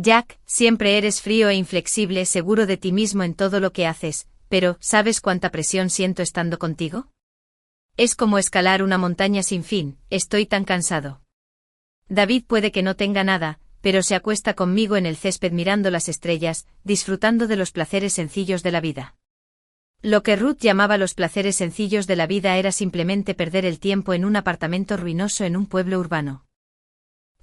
Jack, siempre eres frío e inflexible, seguro de ti mismo en todo lo que haces, pero ¿sabes cuánta presión siento estando contigo? Es como escalar una montaña sin fin, estoy tan cansado. David puede que no tenga nada, pero se acuesta conmigo en el césped mirando las estrellas, disfrutando de los placeres sencillos de la vida. Lo que Ruth llamaba los placeres sencillos de la vida era simplemente perder el tiempo en un apartamento ruinoso en un pueblo urbano.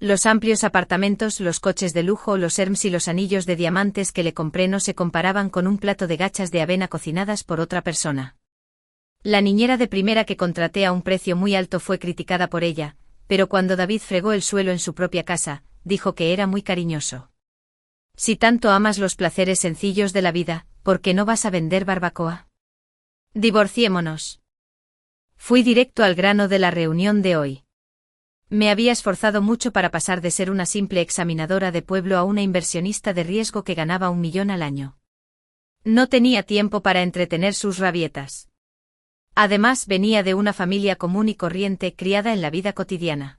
Los amplios apartamentos, los coches de lujo, los Hermes y los anillos de diamantes que le compré no se comparaban con un plato de gachas de avena cocinadas por otra persona. La niñera de primera que contraté a un precio muy alto fue criticada por ella, pero cuando David fregó el suelo en su propia casa, dijo que era muy cariñoso. Si tanto amas los placeres sencillos de la vida, ¿por qué no vas a vender barbacoa? Divorciémonos. Fui directo al grano de la reunión de hoy. Me había esforzado mucho para pasar de ser una simple examinadora de pueblo a una inversionista de riesgo que ganaba 1 millón al año. No tenía tiempo para entretener sus rabietas. Además, venía de una familia común y corriente criada en la vida cotidiana.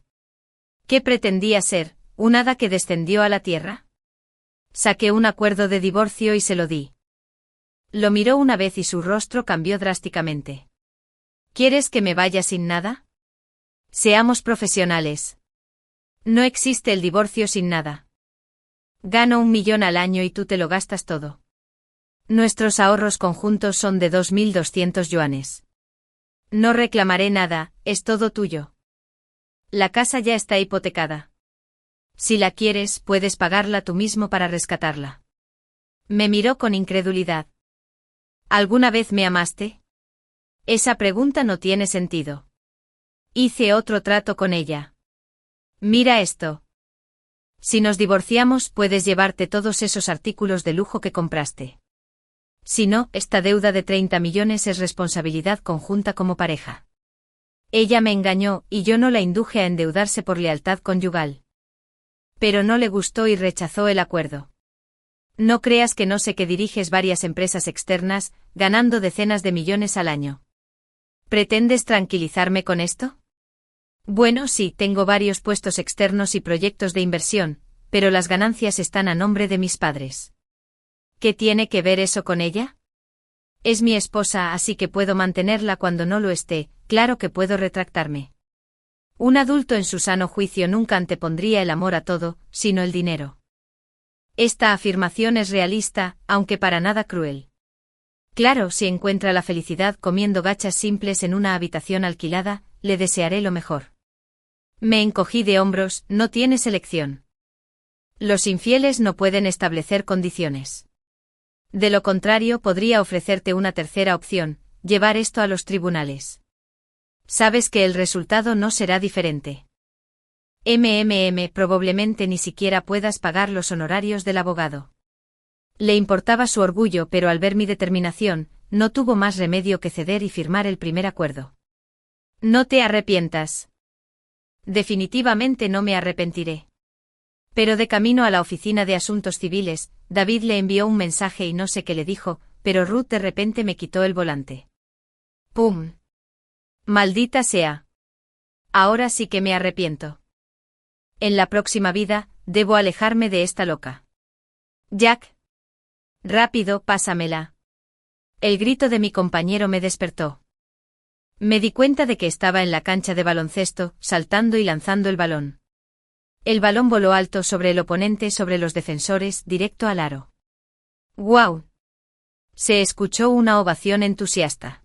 ¿Qué pretendía ser, un hada que descendió a la tierra? Saqué un acuerdo de divorcio y se lo di. Lo miró una vez y su rostro cambió drásticamente. ¿Quieres que me vaya sin nada? Seamos profesionales. No existe el divorcio sin nada. Gano 1 millón al año y tú te lo gastas todo. Nuestros ahorros conjuntos son de 2.200 yuanes. No reclamaré nada, es todo tuyo. La casa ya está hipotecada. Si la quieres, puedes pagarla tú mismo para rescatarla. Me miró con incredulidad. ¿Alguna vez me amaste? Esa pregunta no tiene sentido. Hice otro trato con ella. Mira esto. Si nos divorciamos, puedes llevarte todos esos artículos de lujo que compraste. Si no, esta deuda de 30 millones es responsabilidad conjunta como pareja. Ella me engañó y yo no la induje a endeudarse por lealtad conyugal. Pero no le gustó y rechazó el acuerdo. No creas que no sé que diriges varias empresas externas, ganando decenas de millones al año. ¿Pretendes tranquilizarme con esto? Bueno, sí, tengo varios puestos externos y proyectos de inversión, pero las ganancias están a nombre de mis padres. ¿Qué tiene que ver eso con ella? Es mi esposa, así que puedo mantenerla cuando no lo esté, claro que puedo retractarme. Un adulto en su sano juicio nunca antepondría el amor a todo, sino el dinero. Esta afirmación es realista, aunque para nada cruel. Claro, si encuentra la felicidad comiendo gachas simples en una habitación alquilada, le desearé lo mejor. Me encogí de hombros, no tienes elección. Los infieles no pueden establecer condiciones. De lo contrario, podría ofrecerte una tercera opción, llevar esto a los tribunales. Sabes que el resultado no será diferente. Probablemente ni siquiera puedas pagar los honorarios del abogado. Le importaba su orgullo, pero al ver mi determinación, no tuvo más remedio que ceder y firmar el primer acuerdo. No te arrepientas. Definitivamente no me arrepentiré. Pero de camino a la oficina de asuntos civiles, David le envió un mensaje y no sé qué le dijo, pero Ruth de repente me quitó el volante. ¡Pum! Maldita sea. Ahora sí que me arrepiento. En la próxima vida, debo alejarme de esta loca. Jack. Rápido, pásamela. El grito de mi compañero me despertó. Me di cuenta de que estaba en la cancha de baloncesto, saltando y lanzando el balón. El balón voló alto sobre el oponente, sobre los defensores, directo al aro. ¡Guau! Se escuchó una ovación entusiasta.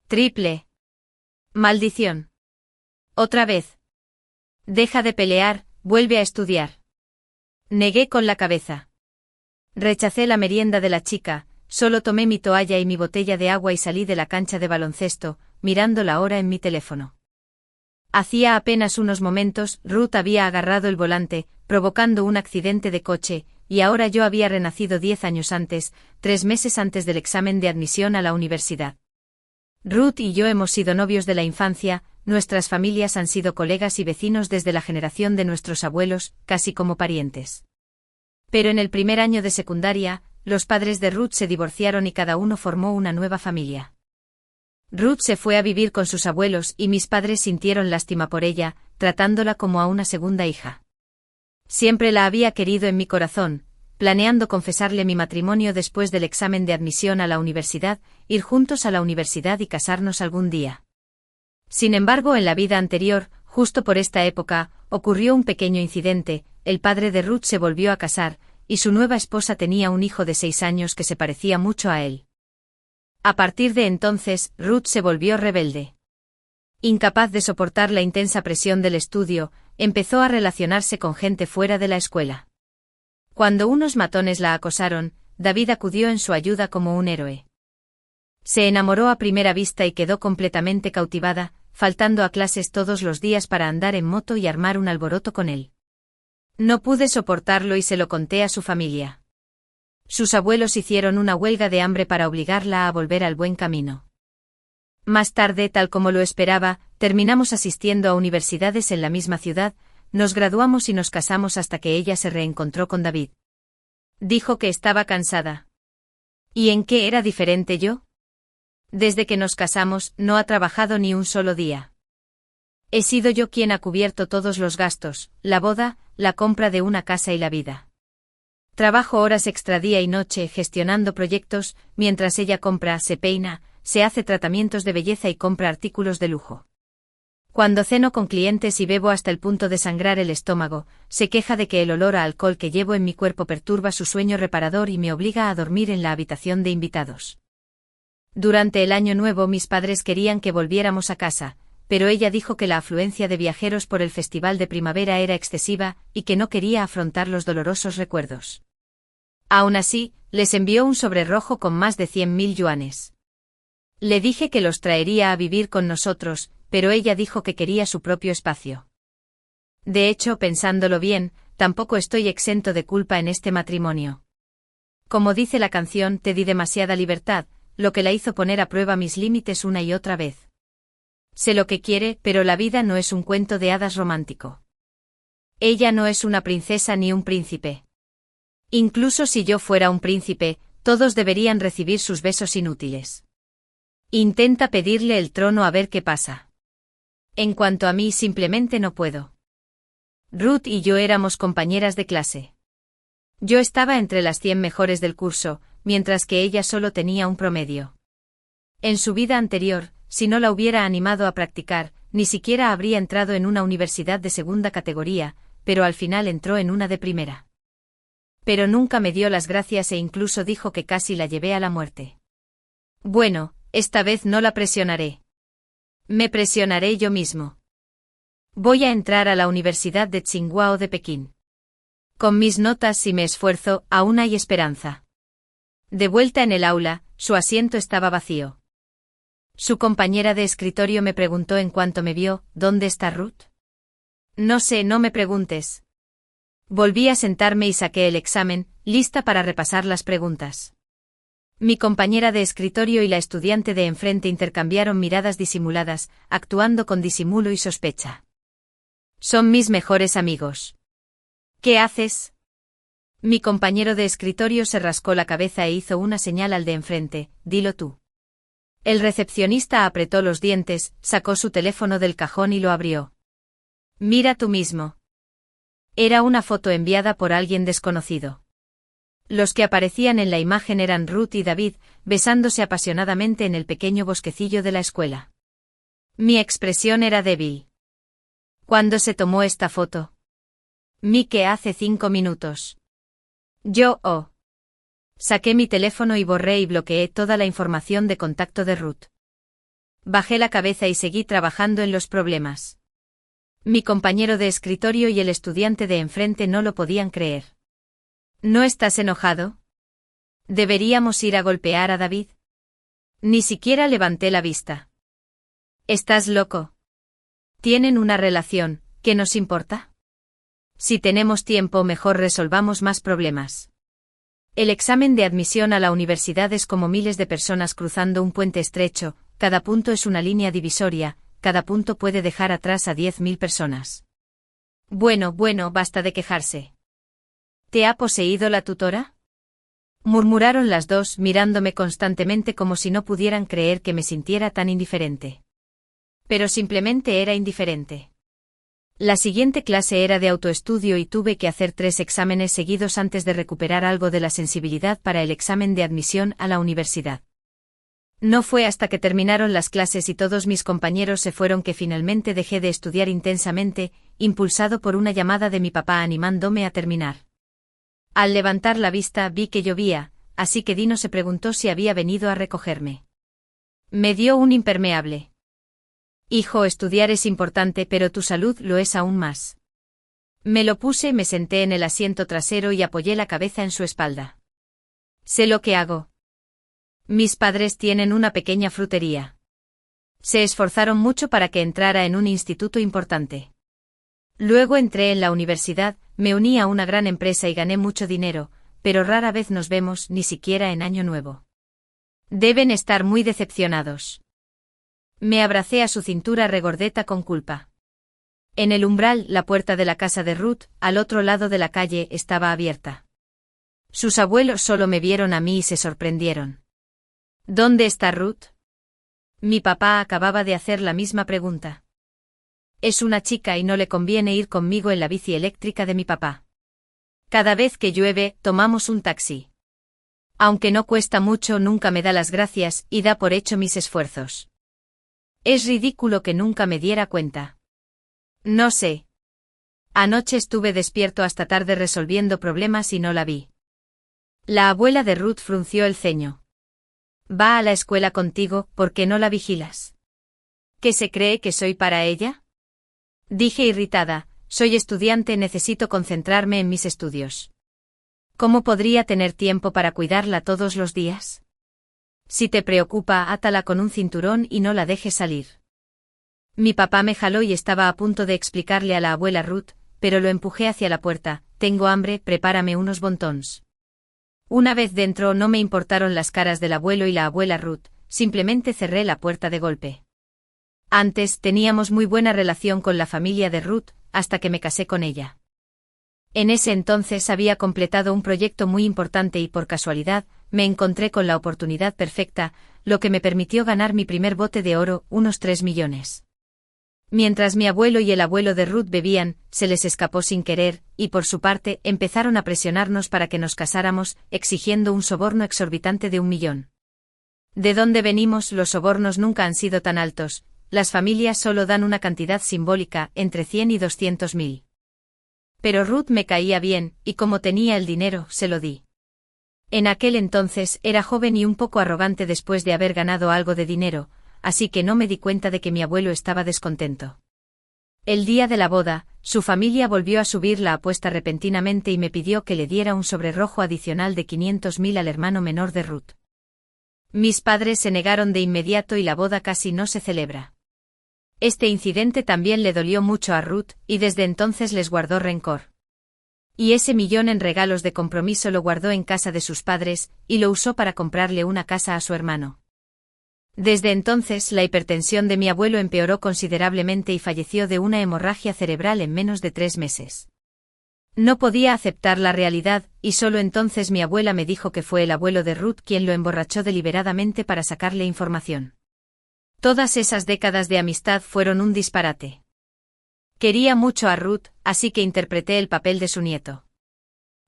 Triple. Maldición. Otra vez. Deja de pelear, vuelve a estudiar. Negué con la cabeza. Rechacé la merienda de la chica, solo tomé mi toalla y mi botella de agua y salí de la cancha de baloncesto, mirando la hora en mi teléfono. Hacía apenas unos momentos, Ruth había agarrado el volante, provocando un accidente de coche, y ahora yo había renacido 10 años antes, 3 meses antes del examen de admisión a la universidad. Ruth y yo hemos sido novios de la infancia, nuestras familias han sido colegas y vecinos desde la generación de nuestros abuelos, casi como parientes. Pero en el primer año de secundaria, los padres de Ruth se divorciaron y cada uno formó una nueva familia. Ruth se fue a vivir con sus abuelos y mis padres sintieron lástima por ella, tratándola como a una segunda hija. Siempre la había querido en mi corazón, planeando confesarle mi matrimonio después del examen de admisión a la universidad, ir juntos a la universidad y casarnos algún día. Sin embargo, en la vida anterior, justo por esta época, ocurrió un pequeño incidente. El padre de Ruth se volvió a casar, y su nueva esposa tenía un hijo de 6 años que se parecía mucho a él. A partir de entonces, Ruth se volvió rebelde. Incapaz de soportar la intensa presión del estudio, empezó a relacionarse con gente fuera de la escuela. Cuando unos matones la acosaron, David acudió en su ayuda como un héroe. Se enamoró a primera vista y quedó completamente cautivada, faltando a clases todos los días para andar en moto y armar un alboroto con él. No pude soportarlo y se lo conté a su familia. Sus abuelos hicieron una huelga de hambre para obligarla a volver al buen camino. Más tarde, tal como lo esperaba, terminamos asistiendo a universidades en la misma ciudad, nos graduamos y nos casamos hasta que ella se reencontró con David. Dijo que estaba cansada. ¿Y en qué era diferente yo? Desde que nos casamos, no ha trabajado ni un solo día. He sido yo quien ha cubierto todos los gastos, la boda, la compra de una casa y la vida. Trabajo horas extra día y noche gestionando proyectos, mientras ella compra, se peina, se hace tratamientos de belleza y compra artículos de lujo. Cuando ceno con clientes y bebo hasta el punto de sangrar el estómago, se queja de que el olor a alcohol que llevo en mi cuerpo perturba su sueño reparador y me obliga a dormir en la habitación de invitados. Durante el año nuevo mis padres querían que volviéramos a casa, pero ella dijo que la afluencia de viajeros por el festival de primavera era excesiva y que no quería afrontar los dolorosos recuerdos. Aún así, les envió un sobre rojo con más de 100.000 yuanes. Le dije que los traería a vivir con nosotros, pero ella dijo que quería su propio espacio. De hecho, pensándolo bien, tampoco estoy exento de culpa en este matrimonio. Como dice la canción, te di demasiada libertad, lo que la hizo poner a prueba mis límites una y otra vez. Sé lo que quiere, pero la vida no es un cuento de hadas romántico. Ella no es una princesa ni un príncipe. Incluso si yo fuera un príncipe, todos deberían recibir sus besos inútiles. Intenta pedirle el trono a ver qué pasa. En cuanto a mí, simplemente no puedo. Ruth y yo éramos compañeras de clase. Yo estaba entre las 100 mejores del curso, mientras que ella solo tenía un promedio. En su vida anterior, si no la hubiera animado a practicar, ni siquiera habría entrado en una universidad de segunda categoría, pero al final entró en una de primera. Pero nunca me dio las gracias e incluso dijo que casi la llevé a la muerte. Bueno, esta vez no la presionaré. Me presionaré yo mismo. Voy a entrar a la Universidad de Tsinghua de Pekín. Con mis notas y me esfuerzo, aún hay esperanza. De vuelta en el aula, su asiento estaba vacío. Su compañera de escritorio me preguntó en cuanto me vio, ¿dónde está Ruth? No sé, no me preguntes. Volví a sentarme y saqué el examen, lista para repasar las preguntas. Mi compañera de escritorio y la estudiante de enfrente intercambiaron miradas disimuladas, actuando con disimulo y sospecha. Son mis mejores amigos. ¿Qué haces? Mi compañero de escritorio se rascó la cabeza e hizo una señal al de enfrente, dilo tú. El recepcionista apretó los dientes, sacó su teléfono del cajón y lo abrió. Mira tú mismo. Era una foto enviada por alguien desconocido. Los que aparecían en la imagen eran Ruth y David, besándose apasionadamente en el pequeño bosquecillo de la escuela. Mi expresión era débil. ¿Cuándo se tomó esta foto? Que hace 5 minutos. Saqué mi teléfono y borré y bloqueé toda la información de contacto de Ruth. Bajé la cabeza y seguí trabajando en los problemas. Mi compañero de escritorio y el estudiante de enfrente no lo podían creer. ¿No estás enojado? ¿Deberíamos ir a golpear a David? Ni siquiera levanté la vista. ¿Estás loco? Tienen una relación, ¿qué nos importa? Si tenemos tiempo, mejor resolvamos más problemas. El examen de admisión a la universidad es como miles de personas cruzando un puente estrecho, cada punto es una línea divisoria, cada punto puede dejar atrás a 10.000 personas. Bueno, basta de quejarse. ¿Te ha poseído la tutora? Murmuraron las dos, mirándome constantemente como si no pudieran creer que me sintiera tan indiferente. Pero simplemente era indiferente. La siguiente clase era de autoestudio y tuve que hacer 3 exámenes seguidos antes de recuperar algo de la sensibilidad para el examen de admisión a la universidad. No fue hasta que terminaron las clases y todos mis compañeros se fueron que finalmente dejé de estudiar intensamente, impulsado por una llamada de mi papá animándome a terminar. Al levantar la vista vi que llovía, así que Dino se preguntó si había venido a recogerme. Me dio un impermeable. Hijo, estudiar es importante, pero tu salud lo es aún más. Me lo puse, me senté en el asiento trasero y apoyé la cabeza en su espalda. Sé lo que hago. Mis padres tienen una pequeña frutería. Se esforzaron mucho para que entrara en un instituto importante. Luego entré en la universidad, me uní a una gran empresa y gané mucho dinero, pero rara vez nos vemos, ni siquiera en Año Nuevo. Deben estar muy decepcionados. Me abracé a su cintura regordeta con culpa. En el umbral, la puerta de la casa de Ruth, al otro lado de la calle, estaba abierta. Sus abuelos solo me vieron a mí y se sorprendieron. ¿Dónde está Ruth? Mi papá acababa de hacer la misma pregunta. Es una chica y no le conviene ir conmigo en la bici eléctrica de mi papá. Cada vez que llueve, tomamos un taxi. Aunque no cuesta mucho, nunca me da las gracias y da por hecho mis esfuerzos. Es ridículo que nunca me diera cuenta. No sé. Anoche estuve despierto hasta tarde resolviendo problemas y no la vi. La abuela de Ruth frunció el ceño. Va a la escuela contigo, ¿por qué no la vigilas? ¿Qué se cree que soy para ella? Dije irritada, soy estudiante, necesito concentrarme en mis estudios. ¿Cómo podría tener tiempo para cuidarla todos los días? Si te preocupa, átala con un cinturón y no la dejes salir. Mi papá me jaló y estaba a punto de explicarle a la abuela Ruth, pero lo empujé hacia la puerta. Tengo hambre, prepárame unos bontons. Una vez dentro no me importaron las caras del abuelo y la abuela Ruth, simplemente cerré la puerta de golpe. Antes teníamos muy buena relación con la familia de Ruth, hasta que me casé con ella. En ese entonces había completado un proyecto muy importante y por casualidad, me encontré con la oportunidad perfecta, lo que me permitió ganar mi primer bote de oro, unos 3 millones. Mientras mi abuelo y el abuelo de Ruth bebían, se les escapó sin querer, y por su parte, empezaron a presionarnos para que nos casáramos, exigiendo un soborno exorbitante de 1 millón. ¿De dónde venimos? Los sobornos nunca han sido tan altos, las familias solo dan una cantidad simbólica, entre 100 y 200.000. Pero Ruth me caía bien, y como tenía el dinero, se lo di. En aquel entonces era joven y un poco arrogante después de haber ganado algo de dinero, así que no me di cuenta de que mi abuelo estaba descontento. El día de la boda, su familia volvió a subir la apuesta repentinamente y me pidió que le diera un sobrerrojo adicional de 500.000 al hermano menor de Ruth. Mis padres se negaron de inmediato y la boda casi no se celebra. Este incidente también le dolió mucho a Ruth, y desde entonces les guardó rencor. Y ese millón en regalos de compromiso lo guardó en casa de sus padres, y lo usó para comprarle una casa a su hermano. Desde entonces la hipertensión de mi abuelo empeoró considerablemente y falleció de una hemorragia cerebral en menos de 3 meses. No podía aceptar la realidad, y solo entonces mi abuela me dijo que fue el abuelo de Ruth quien lo emborrachó deliberadamente para sacarle información. Todas esas décadas de amistad fueron un disparate. Quería mucho a Ruth, así que interpreté el papel de su nieto.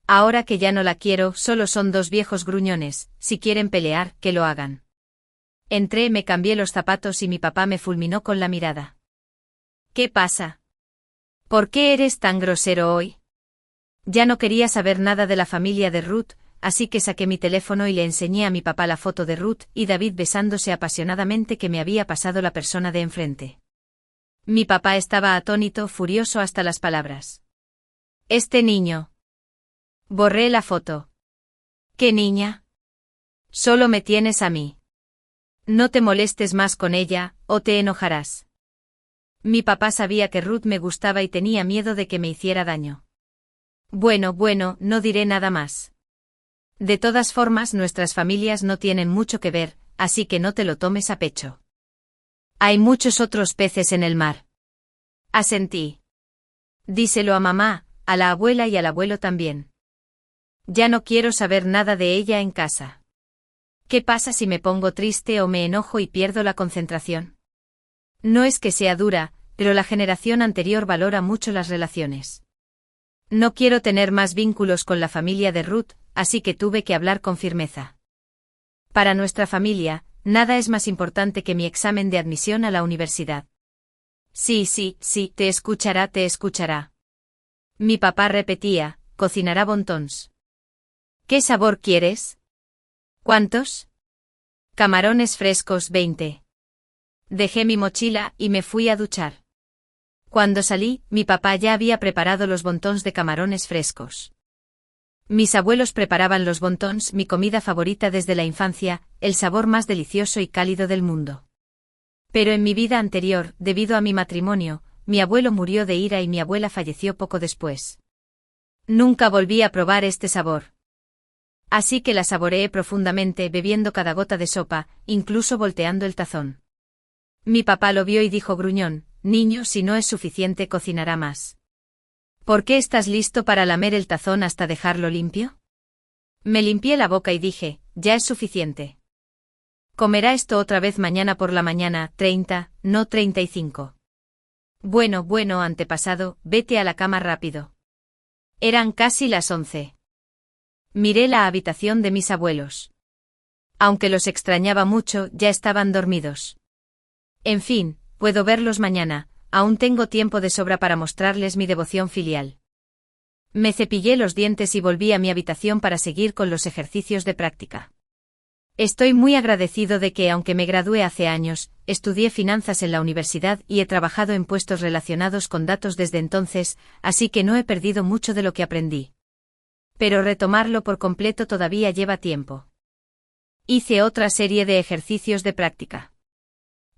Ahora que ya no la quiero, solo son 2 viejos gruñones, si quieren pelear, que lo hagan. Entré, me cambié los zapatos y mi papá me fulminó con la mirada. ¿Qué pasa? ¿Por qué eres tan grosero hoy? Ya no quería saber nada de la familia de Ruth, así que saqué mi teléfono y le enseñé a mi papá la foto de Ruth y David besándose apasionadamente que me había pasado la persona de enfrente. Mi papá estaba atónito, furioso hasta las palabras. Este niño. Borré la foto. ¿Qué niña? Solo me tienes a mí. No te molestes más con ella, o te enojarás. Mi papá sabía que Ruth me gustaba y tenía miedo de que me hiciera daño. Bueno, no diré nada más. De todas formas, nuestras familias no tienen mucho que ver, así que no te lo tomes a pecho. Hay muchos otros peces en el mar. Asentí. Díselo a mamá, a la abuela y al abuelo también. Ya no quiero saber nada de ella en casa. ¿Qué pasa si me pongo triste o me enojo y pierdo la concentración? No es que sea dura, pero la generación anterior valora mucho las relaciones. No quiero tener más vínculos con la familia de Ruth, así que tuve que hablar con firmeza. Para nuestra familia, nada es más importante que mi examen de admisión a la universidad. Sí, te escuchará. Mi papá repetía, cocinará wontons. ¿Qué sabor quieres? ¿Cuántos? Camarones frescos 20. Dejé mi mochila y me fui a duchar. Cuando salí, mi papá ya había preparado los wontons de camarones frescos. Mis abuelos preparaban los wontons, mi comida favorita desde la infancia, el sabor más delicioso y cálido del mundo. Pero en mi vida anterior, debido a mi matrimonio, mi abuelo murió de ira y mi abuela falleció poco después. Nunca volví a probar este sabor. Así que la saboreé profundamente, bebiendo cada gota de sopa, incluso volteando el tazón. Mi papá lo vio y dijo gruñón, niño, si no es suficiente cocinará más. ¿Por qué estás listo para lamer el tazón hasta dejarlo limpio? Me limpié la boca y dije, ya es suficiente. Comerá esto otra vez mañana por la mañana, 30, no 35. Bueno, antepasado, vete a la cama rápido. Eran casi las 11. Miré la habitación de mis abuelos. Aunque los extrañaba mucho, ya estaban dormidos. En fin, puedo verlos mañana, aún tengo tiempo de sobra para mostrarles mi devoción filial. Me cepillé los dientes y volví a mi habitación para seguir con los ejercicios de práctica. Estoy muy agradecido de que, aunque me gradué hace años, estudié finanzas en la universidad y he trabajado en puestos relacionados con datos desde entonces, así que no he perdido mucho de lo que aprendí. Pero retomarlo por completo todavía lleva tiempo. Hice otra serie de ejercicios de práctica.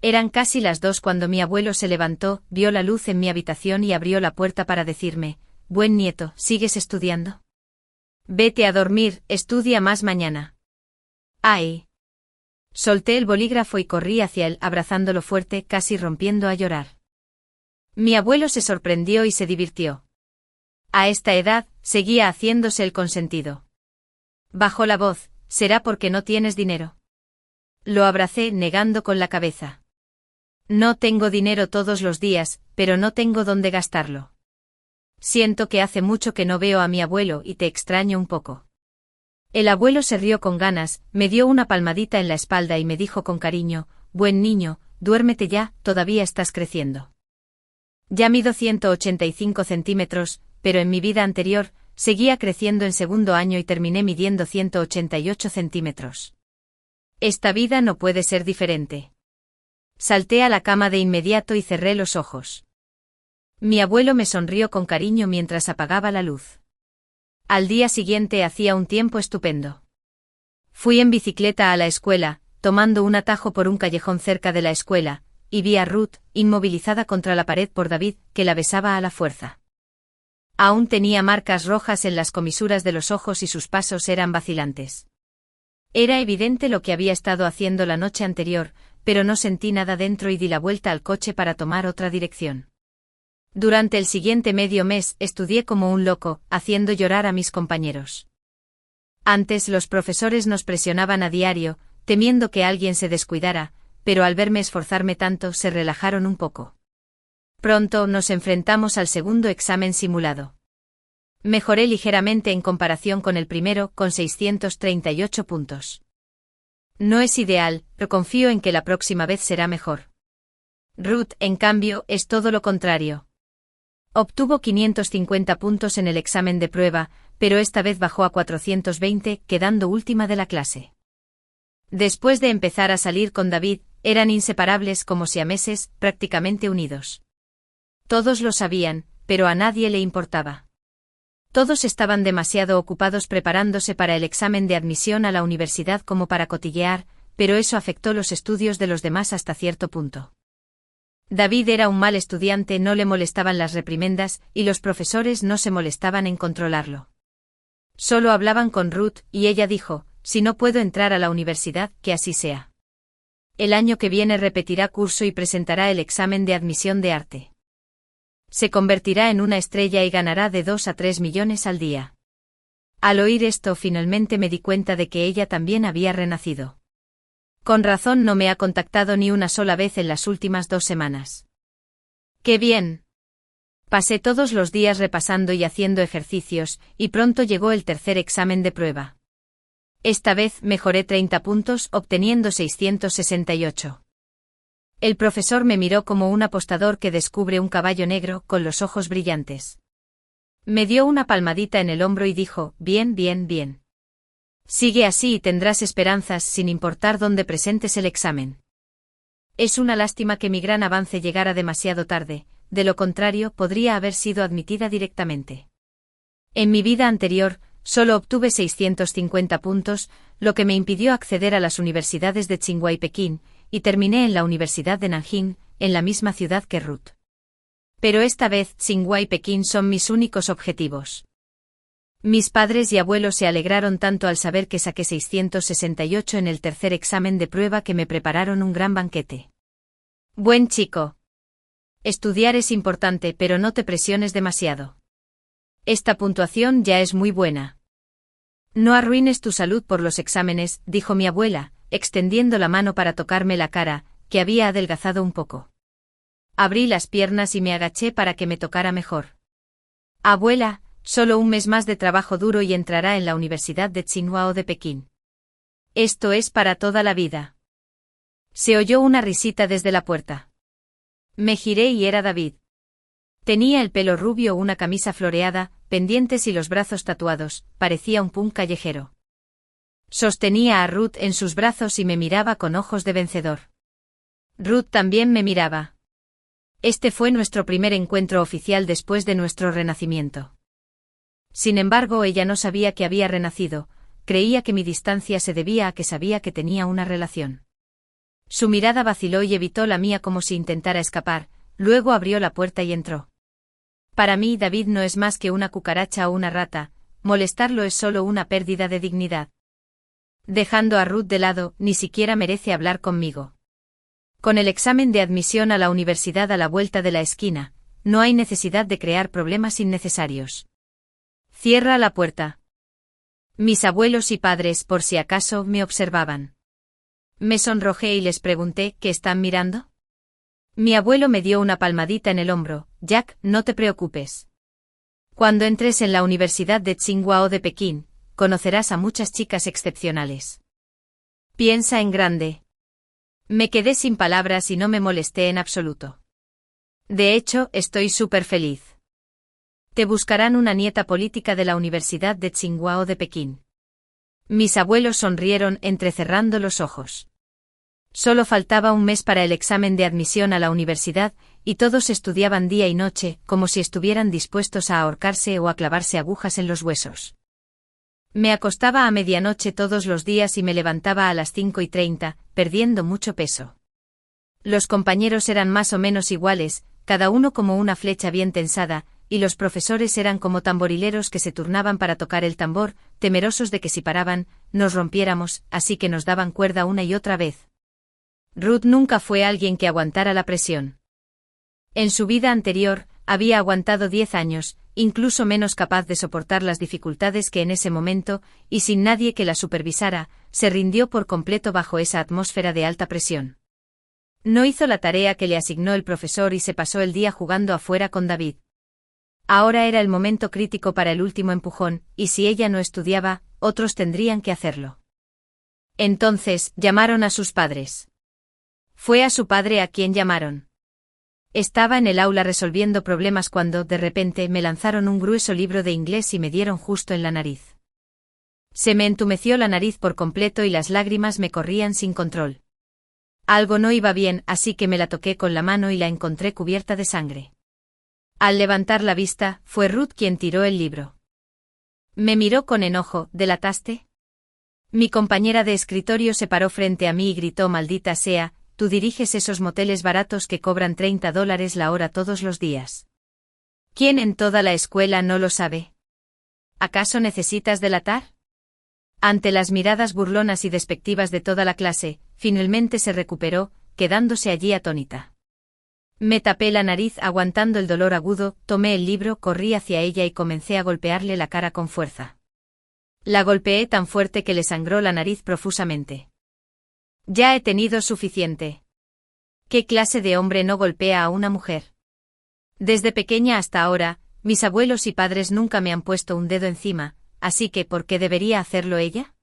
Eran casi las 2 cuando mi abuelo se levantó, vio la luz en mi habitación y abrió la puerta para decirme, buen nieto, ¿sigues estudiando? Vete a dormir, estudia más mañana. ¡Ay! Solté el bolígrafo y corrí hacia él, abrazándolo fuerte, casi rompiendo a llorar. Mi abuelo se sorprendió y se divirtió. A esta edad, seguía haciéndose el consentido. Bajó la voz, ¿será porque no tienes dinero? Lo abracé negando con la cabeza. No tengo dinero todos los días, pero no tengo dónde gastarlo. Siento que hace mucho que no veo a mi abuelo y te extraño un poco. El abuelo se rió con ganas, me dio una palmadita en la espalda y me dijo con cariño, buen niño, duérmete ya, todavía estás creciendo. Ya mido 185 centímetros, pero en mi vida anterior, seguía creciendo en segundo año y terminé midiendo 188 centímetros. Esta vida no puede ser diferente. Salté a la cama de inmediato y cerré los ojos. Mi abuelo me sonrió con cariño mientras apagaba la luz. Al día siguiente hacía un tiempo estupendo. Fui en bicicleta a la escuela, tomando un atajo por un callejón cerca de la escuela, y vi a Ruth, inmovilizada contra la pared por David, que la besaba a la fuerza. Aún tenía marcas rojas en las comisuras de los ojos y sus pasos eran vacilantes. Era evidente lo que había estado haciendo la noche anterior, pero no sentí nada dentro y di la vuelta al coche para tomar otra dirección. Durante el siguiente medio mes estudié como un loco, haciendo llorar a mis compañeros. Antes los profesores nos presionaban a diario, temiendo que alguien se descuidara, pero al verme esforzarme tanto se relajaron un poco. Pronto nos enfrentamos al segundo examen simulado. Mejoré ligeramente en comparación con el primero, con 638 puntos. No es ideal, pero confío en que la próxima vez será mejor. Ruth, en cambio, es todo lo contrario. Obtuvo 550 puntos en el examen de prueba, pero esta vez bajó a 420, quedando última de la clase. Después de empezar a salir con David, eran inseparables como siameses, prácticamente unidos. Todos lo sabían, pero a nadie le importaba. Todos estaban demasiado ocupados preparándose para el examen de admisión a la universidad como para cotillear, pero eso afectó los estudios de los demás hasta cierto punto. David era un mal estudiante, no le molestaban las reprimendas, y los profesores no se molestaban en controlarlo. Solo hablaban con Ruth, y ella dijo, si no puedo entrar a la universidad, que así sea. El año que viene repetirá curso y presentará el examen de admisión de arte. Se convertirá en una estrella y ganará de 2 a 3 millones al día. Al oír esto finalmente me di cuenta de que ella también había renacido. Con razón no me ha contactado ni una sola vez en las últimas 2 semanas. ¡Qué bien! Pasé todos los días repasando y haciendo ejercicios, y pronto llegó el tercer examen de prueba. Esta vez mejoré 30 puntos, obteniendo 668. El profesor me miró como un apostador que descubre un caballo negro, con los ojos brillantes. Me dio una palmadita en el hombro y dijo, bien, bien, bien. Sigue así y tendrás esperanzas sin importar dónde presentes el examen. Es una lástima que mi gran avance llegara demasiado tarde, de lo contrario podría haber sido admitida directamente. En mi vida anterior, solo obtuve 650 puntos, lo que me impidió acceder a las universidades de Tsinghua y Pekín, y terminé en la Universidad de Nanjing, en la misma ciudad que Ruth. Pero esta vez Tsinghua y Pekín son mis únicos objetivos. Mis padres y abuelos se alegraron tanto al saber que saqué 668 en el tercer examen de prueba que me prepararon un gran banquete. Buen chico. Estudiar es importante, pero no te presiones demasiado. Esta puntuación ya es muy buena. No arruines tu salud por los exámenes, dijo mi abuela, extendiendo la mano para tocarme la cara, que había adelgazado un poco. Abrí las piernas y me agaché para que me tocara mejor. Abuela, solo un mes más de trabajo duro y entrará en la Universidad de Tsinghua o de Pekín. Esto es para toda la vida. Se oyó una risita desde la puerta. Me giré y era David. Tenía el pelo rubio, una camisa floreada, pendientes y los brazos tatuados, parecía un punk callejero. Sostenía a Ruth en sus brazos y me miraba con ojos de vencedor. Ruth también me miraba. Este fue nuestro primer encuentro oficial después de nuestro renacimiento. Sin embargo, ella no sabía que había renacido, creía que mi distancia se debía a que sabía que tenía una relación. Su mirada vaciló y evitó la mía como si intentara escapar, luego abrió la puerta y entró. Para mí David no es más que una cucaracha o una rata, molestarlo es solo una pérdida de dignidad. Dejando a Ruth de lado, ni siquiera merece hablar conmigo. Con el examen de admisión a la universidad a la vuelta de la esquina, no hay necesidad de crear problemas innecesarios. Cierra la puerta. Mis abuelos y padres, por si acaso, me observaban. Me sonrojé y les pregunté, ¿qué están mirando? Mi abuelo me dio una palmadita en el hombro, Jack, no te preocupes. Cuando entres en la Universidad de Tsinghua o de Pekín, conocerás a muchas chicas excepcionales. Piensa en grande. Me quedé sin palabras y no me molesté en absoluto. De hecho, estoy súper feliz. Te buscarán una nieta política de la Universidad de Tsinghua o de Pekín. Mis abuelos sonrieron entrecerrando los ojos. Solo faltaba un mes para el examen de admisión a la universidad, y todos estudiaban día y noche, como si estuvieran dispuestos a ahorcarse o a clavarse agujas en los huesos. Me acostaba a medianoche todos los días y me levantaba a las 5:30, perdiendo mucho peso. Los compañeros eran más o menos iguales, cada uno como una flecha bien tensada, y los profesores eran como tamborileros que se turnaban para tocar el tambor, temerosos de que si paraban, nos rompiéramos, así que nos daban cuerda una y otra vez. Ruth nunca fue alguien que aguantara la presión. En su vida anterior, había aguantado 10 años, incluso menos capaz de soportar las dificultades que en ese momento, y sin nadie que la supervisara, se rindió por completo bajo esa atmósfera de alta presión. No hizo la tarea que le asignó el profesor y se pasó el día jugando afuera con David. Ahora era el momento crítico para el último empujón, y si ella no estudiaba, otros tendrían que hacerlo. Entonces, llamaron a sus padres. Fue a su padre a quien llamaron. Estaba en el aula resolviendo problemas cuando, de repente, me lanzaron un grueso libro de inglés y me dieron justo en la nariz. Se me entumeció la nariz por completo y las lágrimas me corrían sin control. Algo no iba bien, así que me la toqué con la mano y la encontré cubierta de sangre. Al levantar la vista, fue Ruth quien tiró el libro. Me miró con enojo, ¿delataste? Mi compañera de escritorio se paró frente a mí y gritó, maldita sea, tú diriges esos moteles baratos que cobran $30 la hora todos los días. ¿Quién en toda la escuela no lo sabe? ¿Acaso necesitas delatar? Ante las miradas burlonas y despectivas de toda la clase, finalmente se recuperó, quedándose allí atónita. Me tapé la nariz aguantando el dolor agudo, tomé el libro, corrí hacia ella y comencé a golpearle la cara con fuerza. La golpeé tan fuerte que le sangró la nariz profusamente. Ya he tenido suficiente. ¿Qué clase de hombre no golpea a una mujer? Desde pequeña hasta ahora, mis abuelos y padres nunca me han puesto un dedo encima, así que ¿por qué debería hacerlo ella?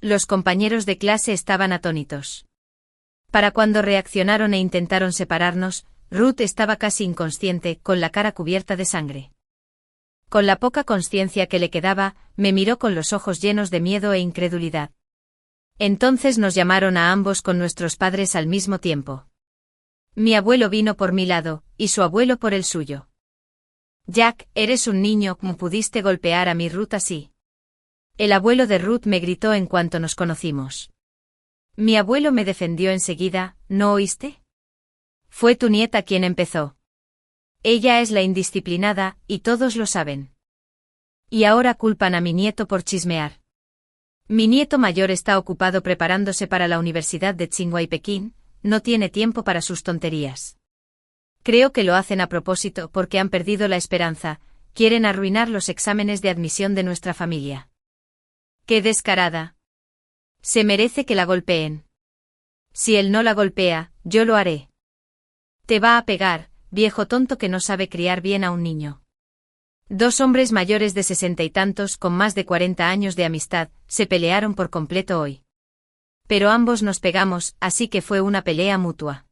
Los compañeros de clase estaban atónitos. Para cuando reaccionaron e intentaron separarnos, Ruth estaba casi inconsciente, con la cara cubierta de sangre. Con la poca consciencia que le quedaba, me miró con los ojos llenos de miedo e incredulidad. Entonces nos llamaron a ambos con nuestros padres al mismo tiempo. Mi abuelo vino por mi lado, y su abuelo por el suyo. Jack, eres un niño, ¿cómo pudiste golpear a mi Ruth así? El abuelo de Ruth me gritó en cuanto nos conocimos. Mi abuelo me defendió enseguida, ¿no oíste? Fue tu nieta quien empezó. Ella es la indisciplinada, y todos lo saben. Y ahora culpan a mi nieto por chismear. Mi nieto mayor está ocupado preparándose para la Universidad de Tsinghua y Pekín, no tiene tiempo para sus tonterías. Creo que lo hacen a propósito porque han perdido la esperanza, quieren arruinar los exámenes de admisión de nuestra familia. ¡Qué descarada! Se merece que la golpeen. Si él no la golpea, yo lo haré. Te va a pegar, viejo tonto que no sabe criar bien a un niño. Dos hombres mayores de 60 y tantos con más de 40 años de amistad, se pelearon por completo hoy. Pero ambos nos pegamos, así que fue una pelea mutua.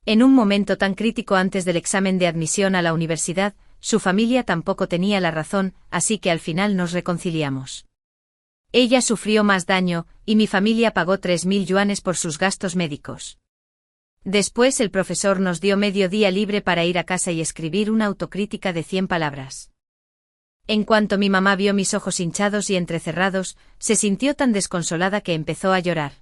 En un momento tan crítico antes del examen de admisión a la universidad, su familia tampoco tenía la razón, así que al final nos reconciliamos. Ella sufrió más daño, y mi familia pagó 3.000 yuanes por sus gastos médicos. Después el profesor nos dio medio día libre para ir a casa y escribir una autocrítica de 100 palabras. En cuanto mi mamá vio mis ojos hinchados y entrecerrados, se sintió tan desconsolada que empezó a llorar.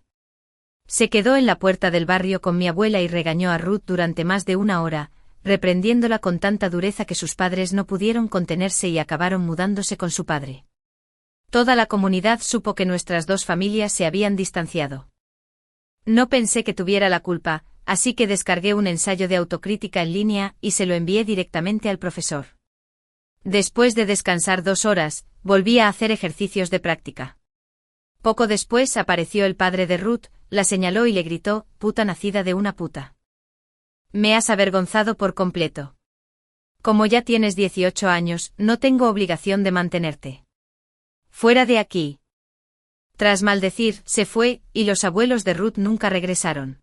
Se quedó en la puerta del barrio con mi abuela y regañó a Ruth durante más de una hora, reprendiéndola con tanta dureza que sus padres no pudieron contenerse y acabaron mudándose con su padre. Toda la comunidad supo que nuestras dos familias se habían distanciado. No pensé que tuviera la culpa, así que descargué un ensayo de autocrítica en línea y se lo envié directamente al profesor. Después de descansar 2 horas, volví a hacer ejercicios de práctica. Poco después apareció el padre de Ruth, la señaló y le gritó, «puta nacida de una puta. Me has avergonzado por completo. Como ya tienes 18 años, no tengo obligación de mantenerte. Fuera de aquí». Tras maldecir, se fue, y los abuelos de Ruth nunca regresaron.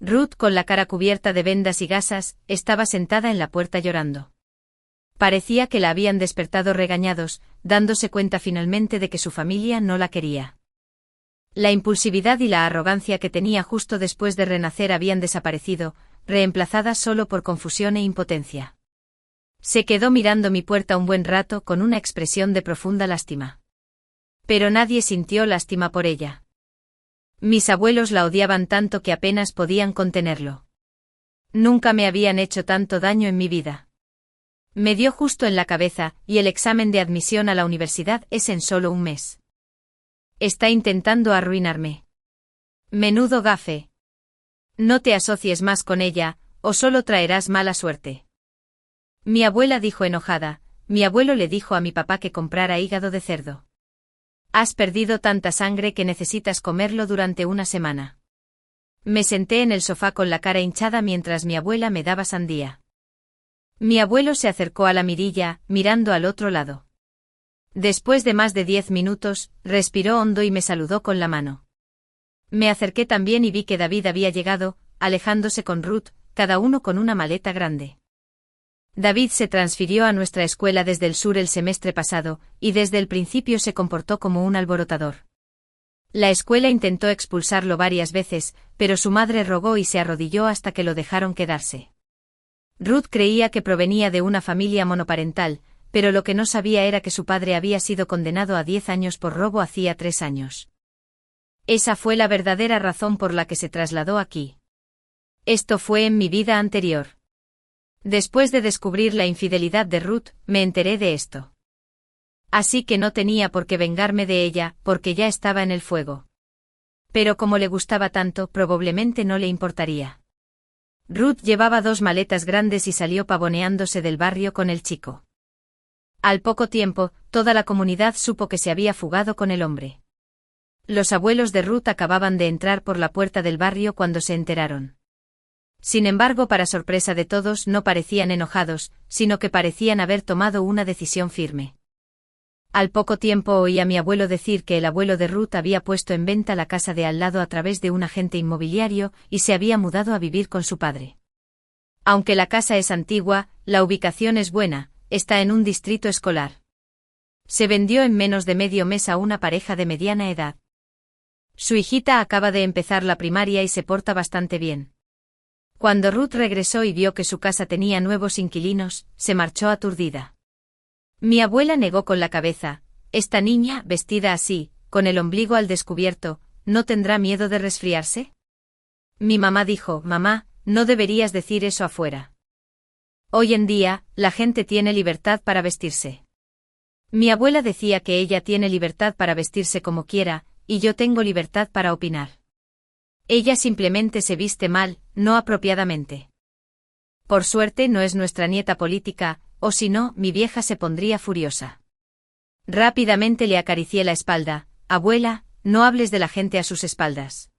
Ruth, con la cara cubierta de vendas y gasas, estaba sentada en la puerta llorando. Parecía que la habían despertado regañados, dándose cuenta finalmente de que su familia no la quería. La impulsividad y la arrogancia que tenía justo después de renacer habían desaparecido, reemplazadas solo por confusión e impotencia. Se quedó mirando mi puerta un buen rato con una expresión de profunda lástima. Pero nadie sintió lástima por ella. Mis abuelos la odiaban tanto que apenas podían contenerlo. Nunca me habían hecho tanto daño en mi vida. Me dio justo en la cabeza, y el examen de admisión a la universidad es en solo un mes. Está intentando arruinarme. Menudo gafe. No te asocies más con ella, o solo traerás mala suerte. Mi abuela dijo enojada, mi abuelo le dijo a mi papá que comprara hígado de cerdo. Has perdido tanta sangre que necesitas comerlo durante una semana. Me senté en el sofá con la cara hinchada mientras mi abuela me daba sandía. Mi abuelo se acercó a la mirilla, mirando al otro lado. Después de más de 10 minutos, respiró hondo y me saludó con la mano. Me acerqué también y vi que David había llegado, alejándose con Ruth, cada uno con una maleta grande. David se transfirió a nuestra escuela desde el sur el semestre pasado, y desde el principio se comportó como un alborotador. La escuela intentó expulsarlo varias veces, pero su madre rogó y se arrodilló hasta que lo dejaron quedarse. Ruth creía que provenía de una familia monoparental, pero lo que no sabía era que su padre había sido condenado a 10 años por robo hacía 3 años. Esa fue la verdadera razón por la que se trasladó aquí. Esto fue en mi vida anterior. Después de descubrir la infidelidad de Ruth, me enteré de esto. Así que no tenía por qué vengarme de ella, porque ya estaba en el fuego. Pero como le gustaba tanto, probablemente no le importaría. Ruth llevaba 2 maletas grandes y salió pavoneándose del barrio con el chico. Al poco tiempo, toda la comunidad supo que se había fugado con el hombre. Los abuelos de Ruth acababan de entrar por la puerta del barrio cuando se enteraron. Sin embargo, para sorpresa de todos, no parecían enojados, sino que parecían haber tomado una decisión firme. Al poco tiempo oí a mi abuelo decir que el abuelo de Ruth había puesto en venta la casa de al lado a través de un agente inmobiliario y se había mudado a vivir con su padre. Aunque la casa es antigua, la ubicación es buena, está en un distrito escolar. Se vendió en menos de medio mes a una pareja de mediana edad. Su hijita acaba de empezar la primaria y se porta bastante bien. Cuando Ruth regresó y vio que su casa tenía nuevos inquilinos, se marchó aturdida. Mi abuela negó con la cabeza. Esta niña, vestida así, con el ombligo al descubierto, ¿no tendrá miedo de resfriarse? Mi mamá dijo, mamá, no deberías decir eso afuera. Hoy en día, la gente tiene libertad para vestirse. Mi abuela decía que ella tiene libertad para vestirse como quiera, y yo tengo libertad para opinar. Ella simplemente se viste mal, no apropiadamente. Por suerte no es nuestra nieta política, o si no, mi vieja se pondría furiosa. Rápidamente le acaricié la espalda. Abuela, no hables de la gente a sus espaldas.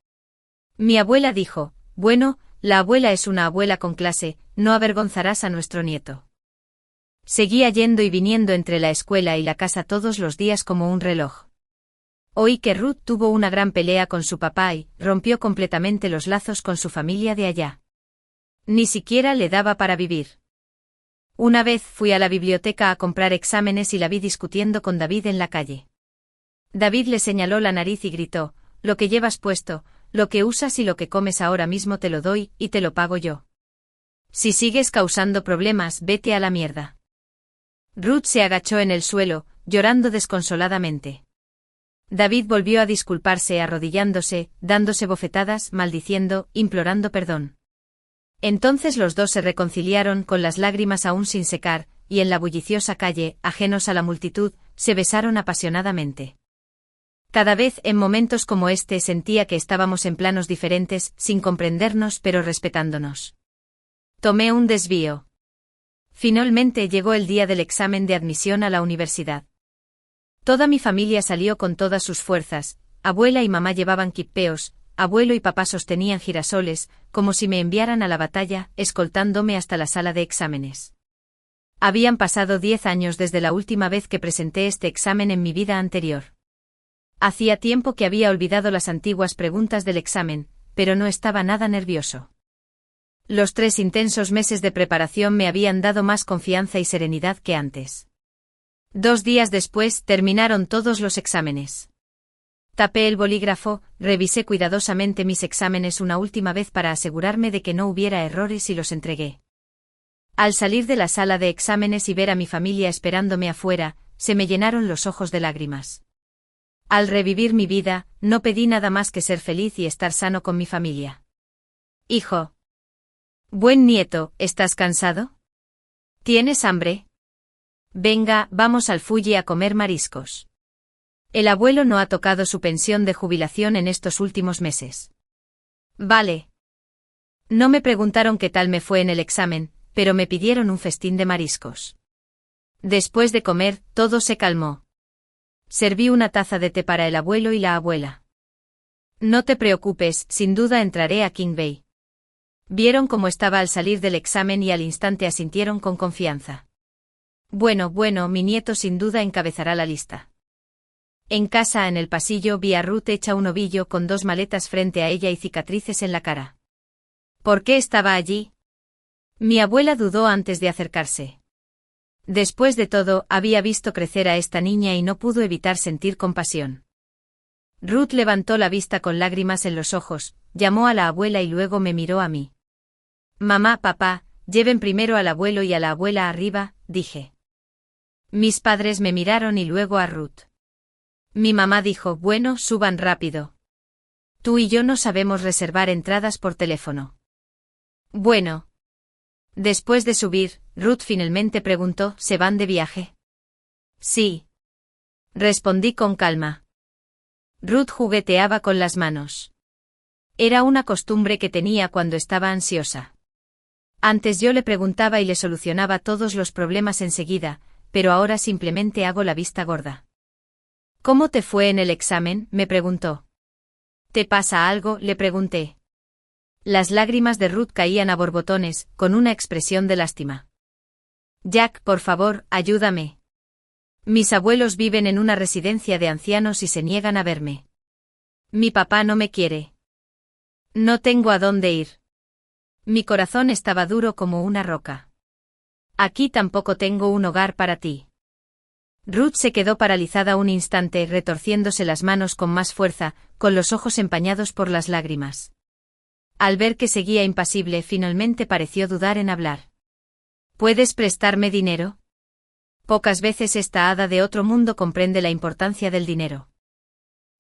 Mi abuela dijo, bueno, la abuela es una abuela con clase, no avergonzarás a nuestro nieto. Seguía yendo y viniendo entre la escuela y la casa todos los días como un reloj. Oí que Ruth tuvo una gran pelea con su papá y rompió completamente los lazos con su familia de allá. Ni siquiera le daba para vivir. Una vez fui a la biblioteca a comprar exámenes y la vi discutiendo con David en la calle. David le señaló la nariz y gritó, lo que llevas puesto, lo que usas y lo que comes ahora mismo te lo doy y te lo pago yo. Si sigues causando problemas, vete a la mierda. Ruth se agachó en el suelo, llorando desconsoladamente. David volvió a disculparse arrodillándose, dándose bofetadas, maldiciendo, implorando perdón. Entonces los dos se reconciliaron con las lágrimas aún sin secar, y en la bulliciosa calle, ajenos a la multitud, se besaron apasionadamente. Cada vez en momentos como este sentía que estábamos en planos diferentes, sin comprendernos pero respetándonos. Tomé un desvío. Finalmente llegó el día del examen de admisión a la universidad. Toda mi familia salió con todas sus fuerzas, abuela y mamá llevaban quipeos, abuelo y papá sostenían girasoles, como si me enviaran a la batalla, escoltándome hasta la sala de exámenes. Habían pasado 10 años desde la última vez que presenté este examen en mi vida anterior. Hacía tiempo que había olvidado las antiguas preguntas del examen, pero no estaba nada nervioso. Los 3 intensos meses de preparación me habían dado más confianza y serenidad que antes. 2 días después terminaron todos los exámenes. Tapé el bolígrafo, revisé cuidadosamente mis exámenes una última vez para asegurarme de que no hubiera errores y los entregué. Al salir de la sala de exámenes y ver a mi familia esperándome afuera, se me llenaron los ojos de lágrimas. Al revivir mi vida, no pedí nada más que ser feliz y estar sano con mi familia. Hijo. Buen nieto, ¿estás cansado? ¿Tienes hambre? Venga, vamos al Fuji a comer mariscos. El abuelo no ha tocado su pensión de jubilación en estos últimos meses. Vale. No me preguntaron qué tal me fue en el examen, pero me pidieron un festín de mariscos. Después de comer, todo se calmó. Serví una taza de té para el abuelo y la abuela. No te preocupes, sin duda entraré a King Bay. Vieron cómo estaba al salir del examen y al instante asintieron con confianza. Bueno, mi nieto sin duda encabezará la lista. En casa, en el pasillo, vi a Ruth hecha un ovillo con 2 maletas frente a ella y cicatrices en la cara. ¿Por qué estaba allí? Mi abuela dudó antes de acercarse. Después de todo, había visto crecer a esta niña y no pudo evitar sentir compasión. Ruth levantó la vista con lágrimas en los ojos, llamó a la abuela y luego me miró a mí. Mamá, papá, lleven primero al abuelo y a la abuela arriba, dije. Mis padres me miraron y luego a Ruth. Mi mamá dijo, bueno, suban rápido. Tú y yo no sabemos reservar entradas por teléfono. Bueno. Después de subir, Ruth finalmente preguntó, ¿se van de viaje? Sí. Respondí con calma. Ruth jugueteaba con las manos. Era una costumbre que tenía cuando estaba ansiosa. Antes yo le preguntaba y le solucionaba todos los problemas enseguida, pero ahora simplemente hago la vista gorda. ¿Cómo te fue en el examen?, me preguntó. ¿Te pasa algo?, le pregunté. Las lágrimas de Ruth caían a borbotones, con una expresión de lástima. Jack, por favor, ayúdame. Mis abuelos viven en una residencia de ancianos y se niegan a verme. Mi papá no me quiere. No tengo a dónde ir. Mi corazón estaba duro como una roca. Aquí tampoco tengo un hogar para ti. Ruth se quedó paralizada un instante, retorciéndose las manos con más fuerza, con los ojos empañados por las lágrimas. Al ver que seguía impasible, finalmente pareció dudar en hablar. ¿Puedes prestarme dinero? Pocas veces esta hada de otro mundo comprende la importancia del dinero.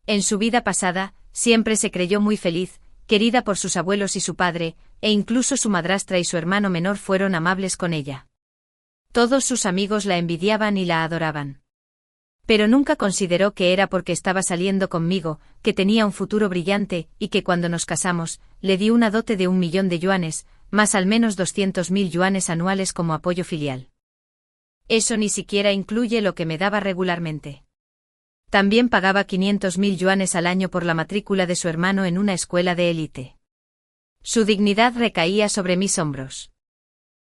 En su vida pasada, siempre se creyó muy feliz, querida por sus abuelos y su padre, e incluso su madrastra y su hermano menor fueron amables con ella. Todos sus amigos la envidiaban y la adoraban. Pero nunca consideró que era porque estaba saliendo conmigo, que tenía un futuro brillante, y que cuando nos casamos, le di una dote de 1.000.000 de yuanes, más al menos 200.000 yuanes anuales como apoyo filial. Eso ni siquiera incluye lo que me daba regularmente. También pagaba 500.000 yuanes al año por la matrícula de su hermano en una escuela de élite. Su dignidad recaía sobre mis hombros.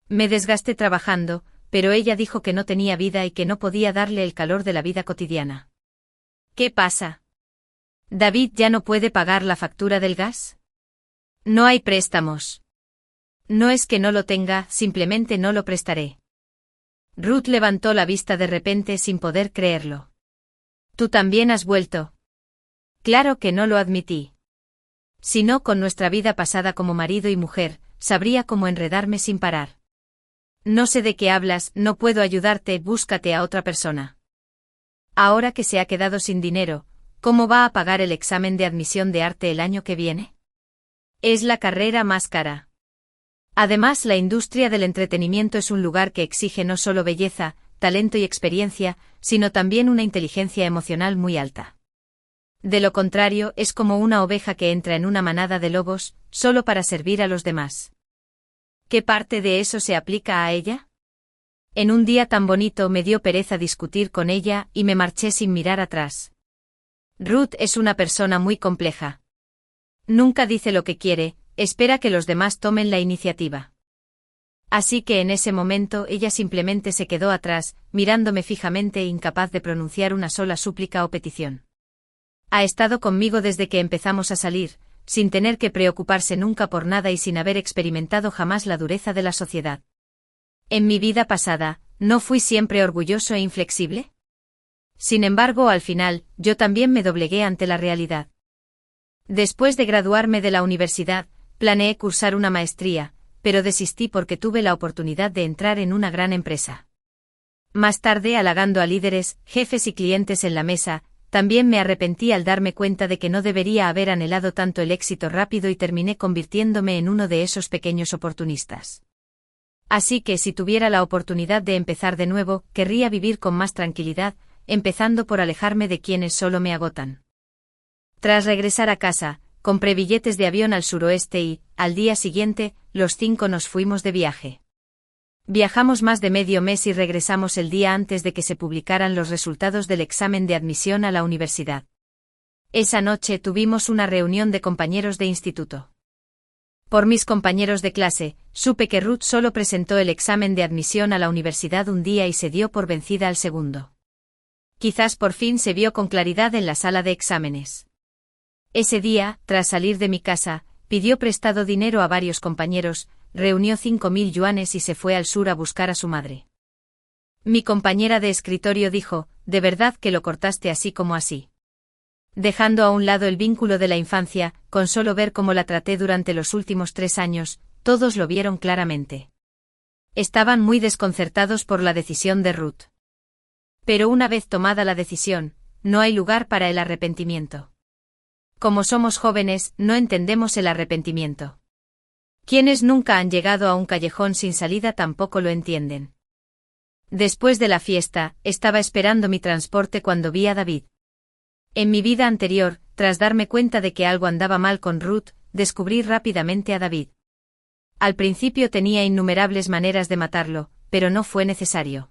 Me desgasté trabajando, pero ella dijo que no tenía vida y que no podía darle el calor de la vida cotidiana. ¿Qué pasa? ¿David ya no puede pagar la factura del gas? No hay préstamos. No es que no lo tenga, simplemente no lo prestaré. Ruth levantó la vista de repente sin poder creerlo. ¿Tú también has vuelto? Claro que no lo admití. Si no, con nuestra vida pasada como marido y mujer, sabría cómo enredarme sin parar. No sé de qué hablas, no puedo ayudarte, búscate a otra persona. Ahora que se ha quedado sin dinero, ¿cómo va a pagar el examen de admisión de arte el año que viene? Es la carrera más cara. Además, la industria del entretenimiento es un lugar que exige no solo belleza, talento y experiencia, sino también una inteligencia emocional muy alta. De lo contrario, es como una oveja que entra en una manada de lobos, solo para servir a los demás. ¿Qué parte de eso se aplica a ella? En un día tan bonito me dio pereza discutir con ella y me marché sin mirar atrás. Ruth es una persona muy compleja. Nunca dice lo que quiere, espera que los demás tomen la iniciativa. Así que en ese momento ella simplemente se quedó atrás, mirándome fijamente e incapaz de pronunciar una sola súplica o petición. Ha estado conmigo desde que empezamos a salir, sin tener que preocuparse nunca por nada y sin haber experimentado jamás la dureza de la sociedad. En mi vida pasada, ¿no fui siempre orgulloso e inflexible? Sin embargo, al final, yo también me doblegué ante la realidad. Después de graduarme de la universidad, planeé cursar una maestría, pero desistí porque tuve la oportunidad de entrar en una gran empresa. Más tarde, halagando a líderes, jefes y clientes en la mesa, también me arrepentí al darme cuenta de que no debería haber anhelado tanto el éxito rápido y terminé convirtiéndome en uno de esos pequeños oportunistas. Así que si tuviera la oportunidad de empezar de nuevo, querría vivir con más tranquilidad, empezando por alejarme de quienes solo me agotan. Tras regresar a casa, compré billetes de avión al suroeste y, al día siguiente, los 5 nos fuimos de viaje. Viajamos más de medio mes y regresamos el día antes de que se publicaran los resultados del examen de admisión a la universidad. Esa noche tuvimos una reunión de compañeros de instituto. Por mis compañeros de clase, supe que Ruth solo presentó el examen de admisión a la universidad un día y se dio por vencida al segundo. Quizás por fin se vio con claridad en la sala de exámenes. Ese día, tras salir de mi casa, pidió prestado dinero a varios compañeros, reunió 5.000 yuanes y se fue al sur a buscar a su madre. Mi compañera de escritorio dijo, ¿de verdad que lo cortaste así como así? Dejando a un lado el vínculo de la infancia, con solo ver cómo la traté durante los últimos 3 años, todos lo vieron claramente. Estaban muy desconcertados por la decisión de Ruth. Pero una vez tomada la decisión, no hay lugar para el arrepentimiento. Como somos jóvenes, no entendemos el arrepentimiento. Quienes nunca han llegado a un callejón sin salida tampoco lo entienden. Después de la fiesta, estaba esperando mi transporte cuando vi a David. En mi vida anterior, tras darme cuenta de que algo andaba mal con Ruth, descubrí rápidamente a David. Al principio tenía innumerables maneras de matarlo, pero no fue necesario.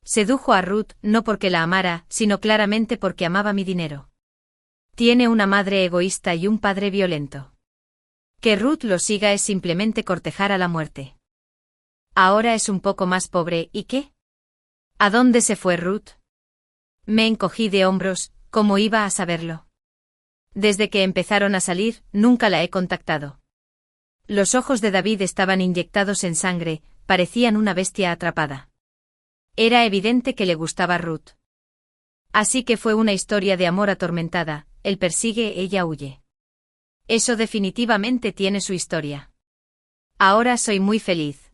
Sedujo a Ruth no porque la amara, sino claramente porque amaba mi dinero. Tiene una madre egoísta y un padre violento. Que Ruth lo siga es simplemente cortejar a la muerte. Ahora es un poco más pobre, ¿y qué? ¿A dónde se fue Ruth? Me encogí de hombros, ¿cómo iba a saberlo? Desde que empezaron a salir, nunca la he contactado. Los ojos de David estaban inyectados en sangre, parecían una bestia atrapada. Era evidente que le gustaba Ruth. Así que fue una historia de amor atormentada, él persigue, ella huye. Eso definitivamente tiene su historia. Ahora soy muy feliz.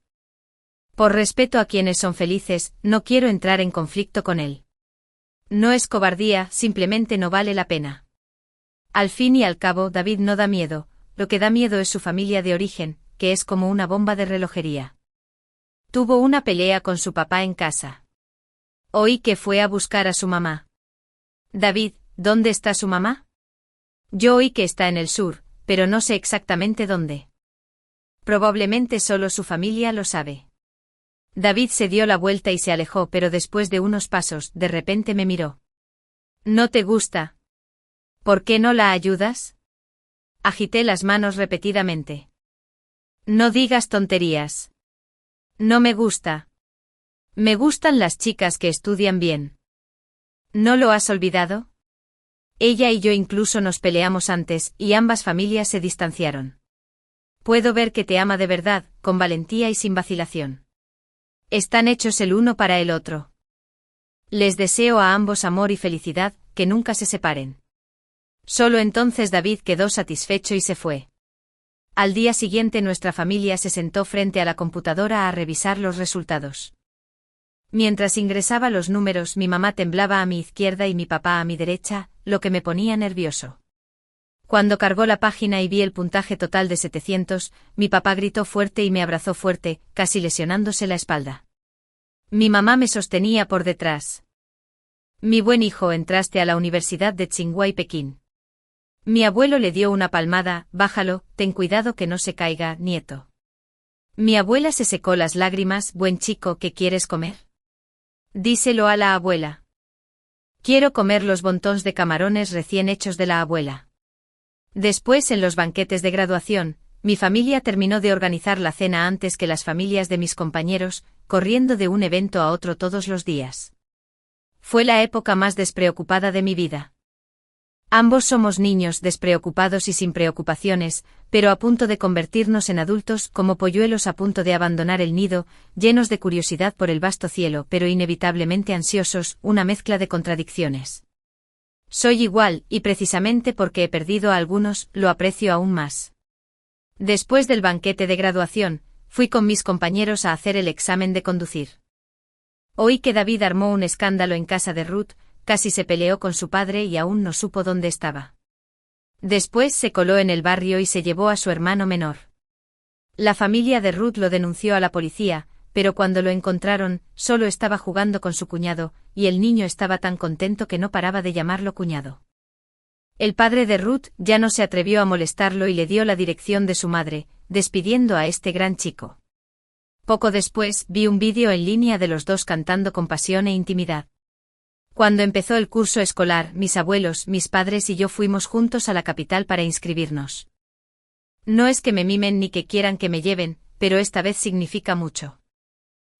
Por respeto a quienes son felices, no quiero entrar en conflicto con él. No es cobardía, simplemente no vale la pena. Al fin y al cabo, David no da miedo, lo que da miedo es su familia de origen, que es como una bomba de relojería. Tuvo una pelea con su papá en casa. Oí que fue a buscar a su mamá. David, ¿dónde está su mamá? Yo oí que está en el sur, pero no sé exactamente dónde. Probablemente solo su familia lo sabe. David se dio la vuelta y se alejó, pero después de unos pasos, de repente me miró. ¿No te gusta? ¿Por qué no la ayudas? Agité las manos repetidamente. No digas tonterías. No me gusta. Me gustan las chicas que estudian bien. ¿No lo has olvidado? Ella y yo incluso nos peleamos antes, y ambas familias se distanciaron. Puedo ver que te ama de verdad, con valentía y sin vacilación. Están hechos el uno para el otro. Les deseo a ambos amor y felicidad, que nunca se separen. Solo entonces David quedó satisfecho y se fue. Al día siguiente nuestra familia se sentó frente a la computadora a revisar los resultados. Mientras ingresaba los números, mi mamá temblaba a mi izquierda y mi papá a mi derecha, lo que me ponía nervioso. Cuando cargó la página y vi el puntaje total de 700, mi papá gritó fuerte y me abrazó fuerte, casi lesionándose la espalda. Mi mamá me sostenía por detrás. Mi buen hijo, entraste a la Universidad de Tsinghua y Pekín. Mi abuelo le dio una palmada, bájalo, ten cuidado que no se caiga, nieto. Mi abuela se secó las lágrimas, buen chico, ¿qué quieres comer? Díselo a la abuela. Quiero comer los bontons de camarones recién hechos de la abuela. Después, en los banquetes de graduación, mi familia terminó de organizar la cena antes que las familias de mis compañeros, corriendo de un evento a otro todos los días. Fue la época más despreocupada de mi vida. Ambos somos niños despreocupados y sin preocupaciones, pero a punto de convertirnos en adultos como polluelos a punto de abandonar el nido, llenos de curiosidad por el vasto cielo pero inevitablemente ansiosos, una mezcla de contradicciones. Soy igual, y precisamente porque he perdido a algunos, lo aprecio aún más. Después del banquete de graduación, fui con mis compañeros a hacer el examen de conducir. Oí que David armó un escándalo en casa de Ruth, casi se peleó con su padre y aún no supo dónde estaba. Después se coló en el barrio y se llevó a su hermano menor. La familia de Ruth lo denunció a la policía, pero cuando lo encontraron, solo estaba jugando con su cuñado, y el niño estaba tan contento que no paraba de llamarlo cuñado. El padre de Ruth ya no se atrevió a molestarlo y le dio la dirección de su madre, despidiendo a este gran chico. Poco después, vi un vídeo en línea de los dos cantando con pasión e intimidad. Cuando empezó el curso escolar, mis abuelos, mis padres y yo fuimos juntos a la capital para inscribirnos. No es que me mimen ni que quieran que me lleven, pero esta vez significa mucho.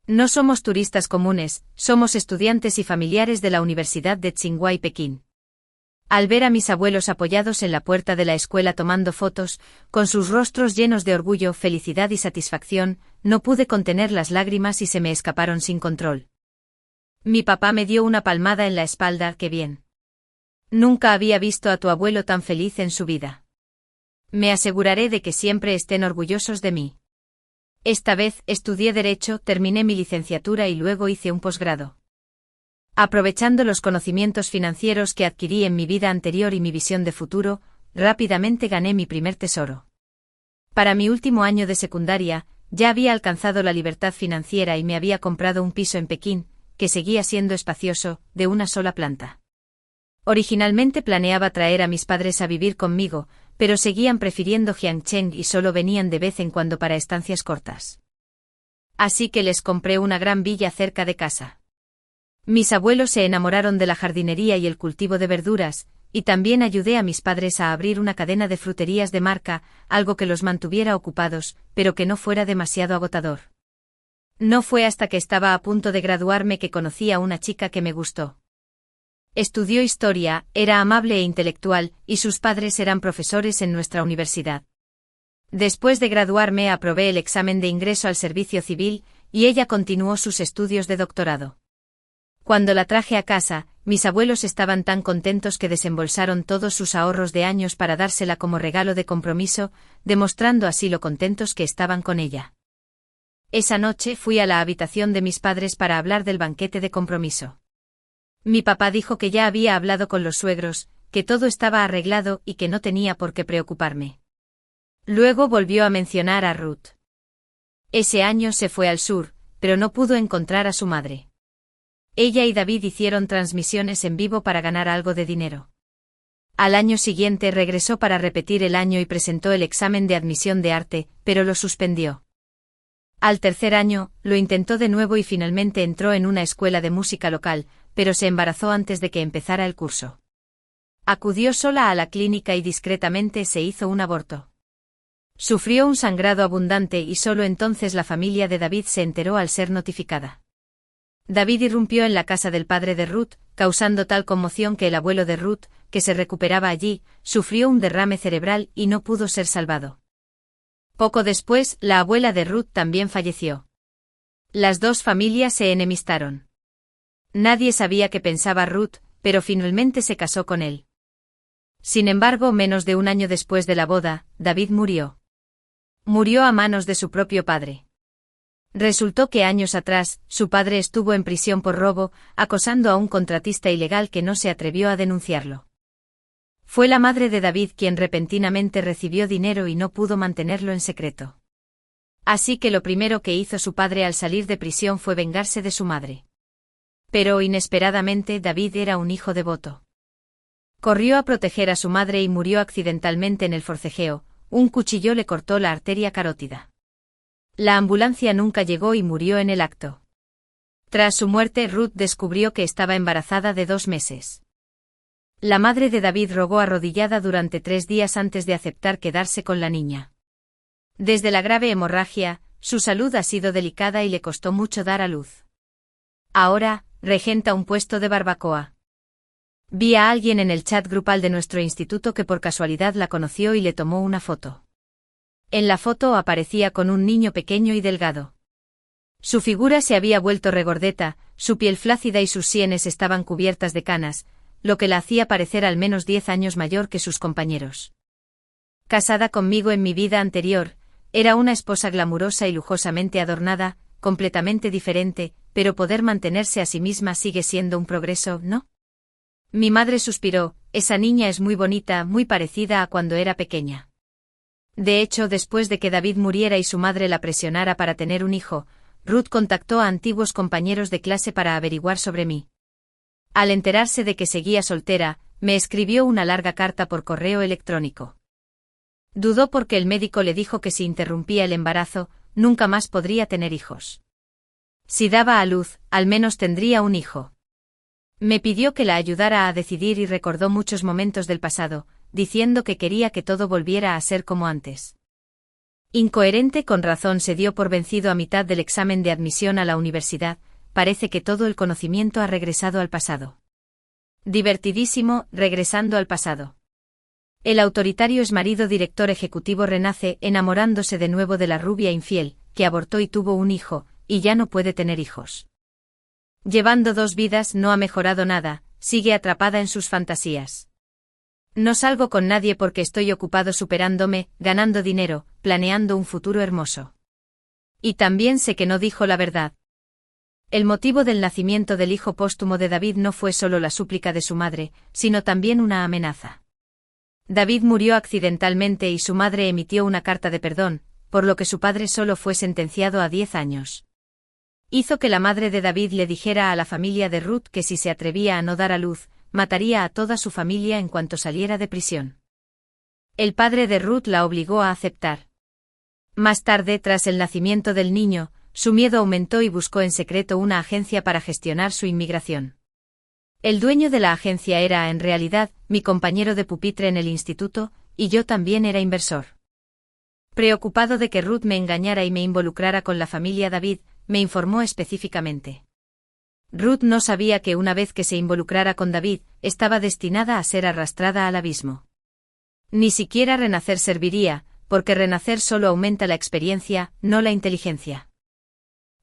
No somos turistas comunes, somos estudiantes y familiares de la Universidad de Tsinghua y Pekín. Al ver a mis abuelos apoyados en la puerta de la escuela tomando fotos, con sus rostros llenos de orgullo, felicidad y satisfacción, no pude contener las lágrimas y se me escaparon sin control. Mi papá me dio una palmada en la espalda, qué bien. Nunca había visto a tu abuelo tan feliz en su vida. Me aseguraré de que siempre estén orgullosos de mí. Esta vez estudié Derecho, terminé mi licenciatura y luego hice un posgrado. Aprovechando los conocimientos financieros que adquirí en mi vida anterior y mi visión de futuro, rápidamente gané mi primer tesoro. Para mi último año de secundaria, ya había alcanzado la libertad financiera y me había comprado un piso en Pekín, que seguía siendo espacioso, de una sola planta. Originalmente planeaba traer a mis padres a vivir conmigo, pero seguían prefiriendo Jiangcheng y solo venían de vez en cuando para estancias cortas. Así que les compré una gran villa cerca de casa. Mis abuelos se enamoraron de la jardinería y el cultivo de verduras, y también ayudé a mis padres a abrir una cadena de fruterías de marca, algo que los mantuviera ocupados, pero que no fuera demasiado agotador. No fue hasta que estaba a punto de graduarme que conocí a una chica que me gustó. Estudió historia, era amable e intelectual, y sus padres eran profesores en nuestra universidad. Después de graduarme aprobé el examen de ingreso al servicio civil, y ella continuó sus estudios de doctorado. Cuando la traje a casa, mis abuelos estaban tan contentos que desembolsaron todos sus ahorros de años para dársela como regalo de compromiso, demostrando así lo contentos que estaban con ella. Esa noche fui a la habitación de mis padres para hablar del banquete de compromiso. Mi papá dijo que ya había hablado con los suegros, que todo estaba arreglado y que no tenía por qué preocuparme. Luego volvió a mencionar a Ruth. Ese año se fue al sur, pero no pudo encontrar a su madre. Ella y David hicieron transmisiones en vivo para ganar algo de dinero. Al año siguiente regresó para repetir el año y presentó el examen de admisión de arte, pero lo suspendió. Al tercer año, lo intentó de nuevo y finalmente entró en una escuela de música local, pero se embarazó antes de que empezara el curso. Acudió sola a la clínica y discretamente se hizo un aborto. Sufrió un sangrado abundante y solo entonces la familia de David se enteró al ser notificada. David irrumpió en la casa del padre de Ruth, causando tal conmoción que el abuelo de Ruth, que se recuperaba allí, sufrió un derrame cerebral y no pudo ser salvado. Poco después, la abuela de Ruth también falleció. Las dos familias se enemistaron. Nadie sabía qué pensaba Ruth, pero finalmente se casó con él. Sin embargo, menos de un año después de la boda, David murió. Murió a manos de su propio padre. Resultó que años atrás, su padre estuvo en prisión por robo, acosando a un contratista ilegal que no se atrevió a denunciarlo. Fue la madre de David quien repentinamente recibió dinero y no pudo mantenerlo en secreto. Así que lo primero que hizo su padre al salir de prisión fue vengarse de su madre. Pero inesperadamente David era un hijo devoto. Corrió a proteger a su madre y murió accidentalmente en el forcejeo, un cuchillo le cortó la arteria carótida. La ambulancia nunca llegó y murió en el acto. Tras su muerte, Ruth descubrió que estaba embarazada de 2 meses. La madre de David rogó arrodillada durante 3 días antes de aceptar quedarse con la niña. Desde la grave hemorragia, su salud ha sido delicada y le costó mucho dar a luz. Ahora, regenta un puesto de barbacoa. Vi a alguien en el chat grupal de nuestro instituto que por casualidad la conoció y le tomó una foto. En la foto aparecía con un niño pequeño y delgado. Su figura se había vuelto regordeta, su piel flácida y sus sienes estaban cubiertas de canas, lo que la hacía parecer al menos 10 años mayor que sus compañeros. Casada conmigo en mi vida anterior, era una esposa glamurosa y lujosamente adornada, completamente diferente, pero poder mantenerse a sí misma sigue siendo un progreso, ¿no? Mi madre suspiró, esa niña es muy bonita, muy parecida a cuando era pequeña. De hecho, después de que David muriera y su madre la presionara para tener un hijo, Ruth contactó a antiguos compañeros de clase para averiguar sobre mí. Al enterarse de que seguía soltera, me escribió una larga carta por correo electrónico. Dudó porque el médico le dijo que si interrumpía el embarazo, nunca más podría tener hijos. Si daba a luz, al menos tendría un hijo. Me pidió que la ayudara a decidir y recordó muchos momentos del pasado, diciendo que quería que todo volviera a ser como antes. Incoherente, con razón se dio por vencido a mitad del examen de admisión a la universidad, parece que todo el conocimiento ha regresado al pasado. Divertidísimo, regresando al pasado. El autoritario exmarido director ejecutivo renace enamorándose de nuevo de la rubia infiel, que abortó y tuvo un hijo, y ya no puede tener hijos. Llevando 2 vidas no ha mejorado nada, sigue atrapada en sus fantasías. No salgo con nadie porque estoy ocupado superándome, ganando dinero, planeando un futuro hermoso. Y también sé que no dijo la verdad. El motivo del nacimiento del hijo póstumo de David no fue solo la súplica de su madre, sino también una amenaza. David murió accidentalmente y su madre emitió una carta de perdón, por lo que su padre solo fue sentenciado a 10 años. Hizo que la madre de David le dijera a la familia de Ruth que si se atrevía a no dar a luz, mataría a toda su familia en cuanto saliera de prisión. El padre de Ruth la obligó a aceptar. Más tarde, tras el nacimiento del niño, su miedo aumentó y buscó en secreto una agencia para gestionar su inmigración. El dueño de la agencia era, en realidad, mi compañero de pupitre en el instituto, y yo también era inversor. Preocupado de que Ruth me engañara y me involucrara con la familia David, me informó específicamente. Ruth no sabía que una vez que se involucrara con David, estaba destinada a ser arrastrada al abismo. Ni siquiera renacer serviría, porque renacer solo aumenta la experiencia, no la inteligencia.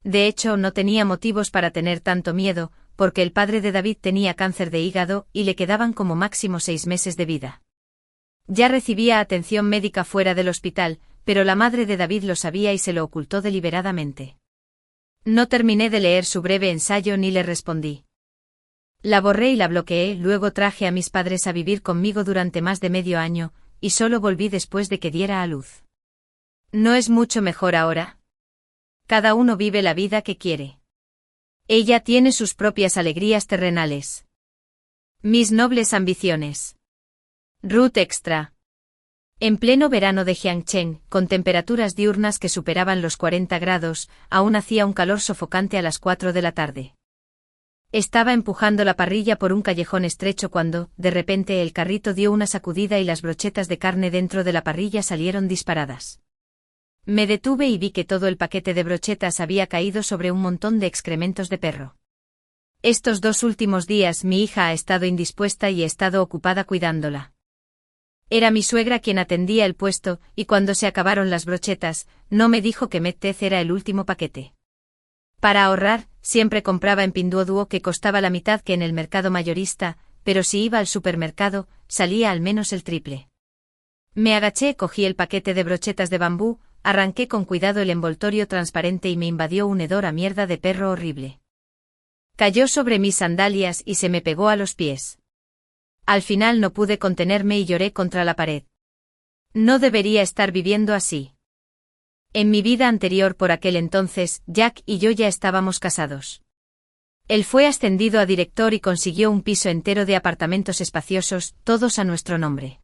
De hecho, no tenía motivos para tener tanto miedo, porque el padre de David tenía cáncer de hígado y le quedaban como máximo 6 meses de vida. Ya recibía atención médica fuera del hospital, pero la madre de David lo sabía y se lo ocultó deliberadamente. No terminé de leer su breve ensayo ni le respondí. La borré y la bloqueé, luego traje a mis padres a vivir conmigo durante más de medio año, y solo volví después de que diera a luz. ¿No es mucho mejor ahora? Cada uno vive la vida que quiere. Ella tiene sus propias alegrías terrenales. Mis nobles ambiciones. Ruth Extra. En pleno verano de Jiangcheng, con temperaturas diurnas que superaban los 40 grados, aún hacía un calor sofocante a las 4 de la tarde. Estaba empujando la parrilla por un callejón estrecho cuando, de repente, el carrito dio una sacudida y las brochetas de carne dentro de la parrilla salieron disparadas. Me detuve y vi que todo el paquete de brochetas había caído sobre un montón de excrementos de perro. Estos 2 últimos días mi hija ha estado indispuesta y he estado ocupada cuidándola. Era mi suegra quien atendía el puesto, y cuando se acabaron las brochetas, no me dijo que Mettez era el último paquete. Para ahorrar, siempre compraba en Pinduoduo, que costaba la mitad que en el mercado mayorista, pero si iba al supermercado, salía al menos el triple. Me agaché, cogí el paquete de brochetas de bambú, arranqué con cuidado el envoltorio transparente y me invadió un hedor a mierda de perro horrible. Cayó sobre mis sandalias y se me pegó a los pies. Al final no pude contenerme y lloré contra la pared. No debería estar viviendo así. En mi vida anterior por aquel entonces, Jack y yo ya estábamos casados. Él fue ascendido a director y consiguió un piso entero de apartamentos espaciosos, todos a nuestro nombre.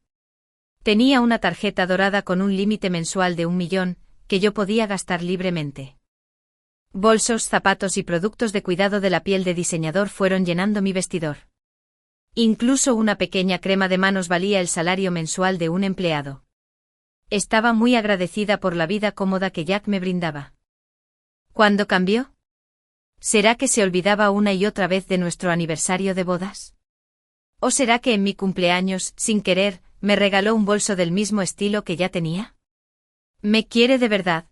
Tenía una tarjeta dorada con un límite mensual de 1 millón, que yo podía gastar libremente. Bolsos, zapatos y productos de cuidado de la piel de diseñador fueron llenando mi vestidor. Incluso una pequeña crema de manos valía el salario mensual de un empleado. Estaba muy agradecida por la vida cómoda que Jack me brindaba. ¿Cuándo cambió? ¿Será que se olvidaba una y otra vez de nuestro aniversario de bodas? ¿O será que en mi cumpleaños, sin querer, me regaló un bolso del mismo estilo que ya tenía? ¿Me quiere de verdad?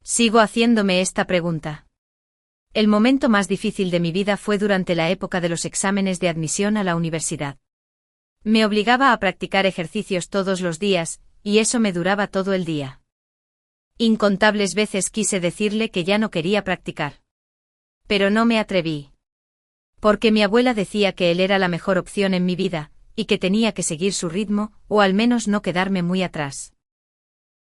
Sigo haciéndome esta pregunta. El momento más difícil de mi vida fue durante la época de los exámenes de admisión a la universidad. Me obligaba a practicar ejercicios todos los días, y eso me duraba todo el día. Incontables veces quise decirle que ya no quería practicar. Pero no me atreví. Porque mi abuela decía que él era la mejor opción en mi vida, y que tenía que seguir su ritmo, o al menos no quedarme muy atrás.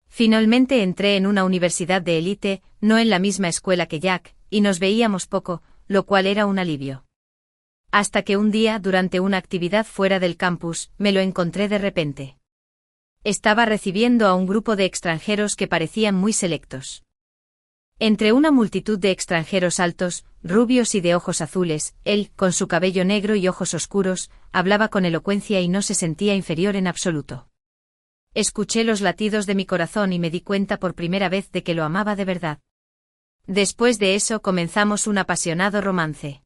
Finalmente entré en una universidad de élite, no en la misma escuela que Jack, y nos veíamos poco, lo cual era un alivio. Hasta que un día, durante una actividad fuera del campus, me lo encontré de repente. Estaba recibiendo a un grupo de extranjeros que parecían muy selectos. Entre una multitud de extranjeros altos, rubios y de ojos azules, él, con su cabello negro y ojos oscuros, hablaba con elocuencia y no se sentía inferior en absoluto. Escuché los latidos de mi corazón y me di cuenta por primera vez de que lo amaba de verdad. Después de eso comenzamos un apasionado romance.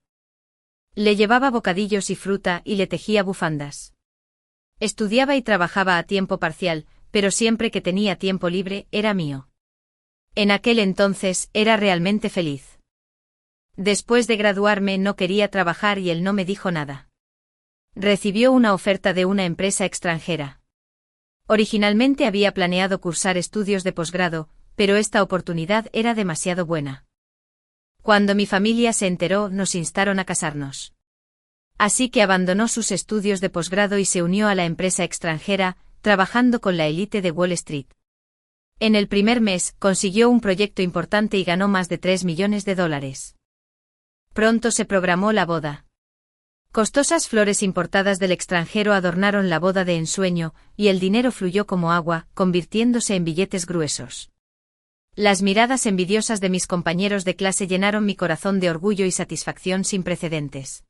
Le llevaba bocadillos y fruta y le tejía bufandas. Estudiaba y trabajaba a tiempo parcial, pero siempre que tenía tiempo libre era mío. En aquel entonces era realmente feliz. Después de graduarme no quería trabajar y él no me dijo nada. Recibió una oferta de una empresa extranjera. Originalmente había planeado cursar estudios de posgrado, pero esta oportunidad era demasiado buena. Cuando mi familia se enteró, nos instaron a casarnos. Así que abandonó sus estudios de posgrado y se unió a la empresa extranjera, trabajando con la élite de Wall Street. En el primer mes, consiguió un proyecto importante y ganó más de $3 millones. Pronto se programó la boda. Costosas flores importadas del extranjero adornaron la boda de ensueño, y el dinero fluyó como agua, convirtiéndose en billetes gruesos. Las miradas envidiosas de mis compañeros de clase llenaron mi corazón de orgullo y satisfacción sin precedentes.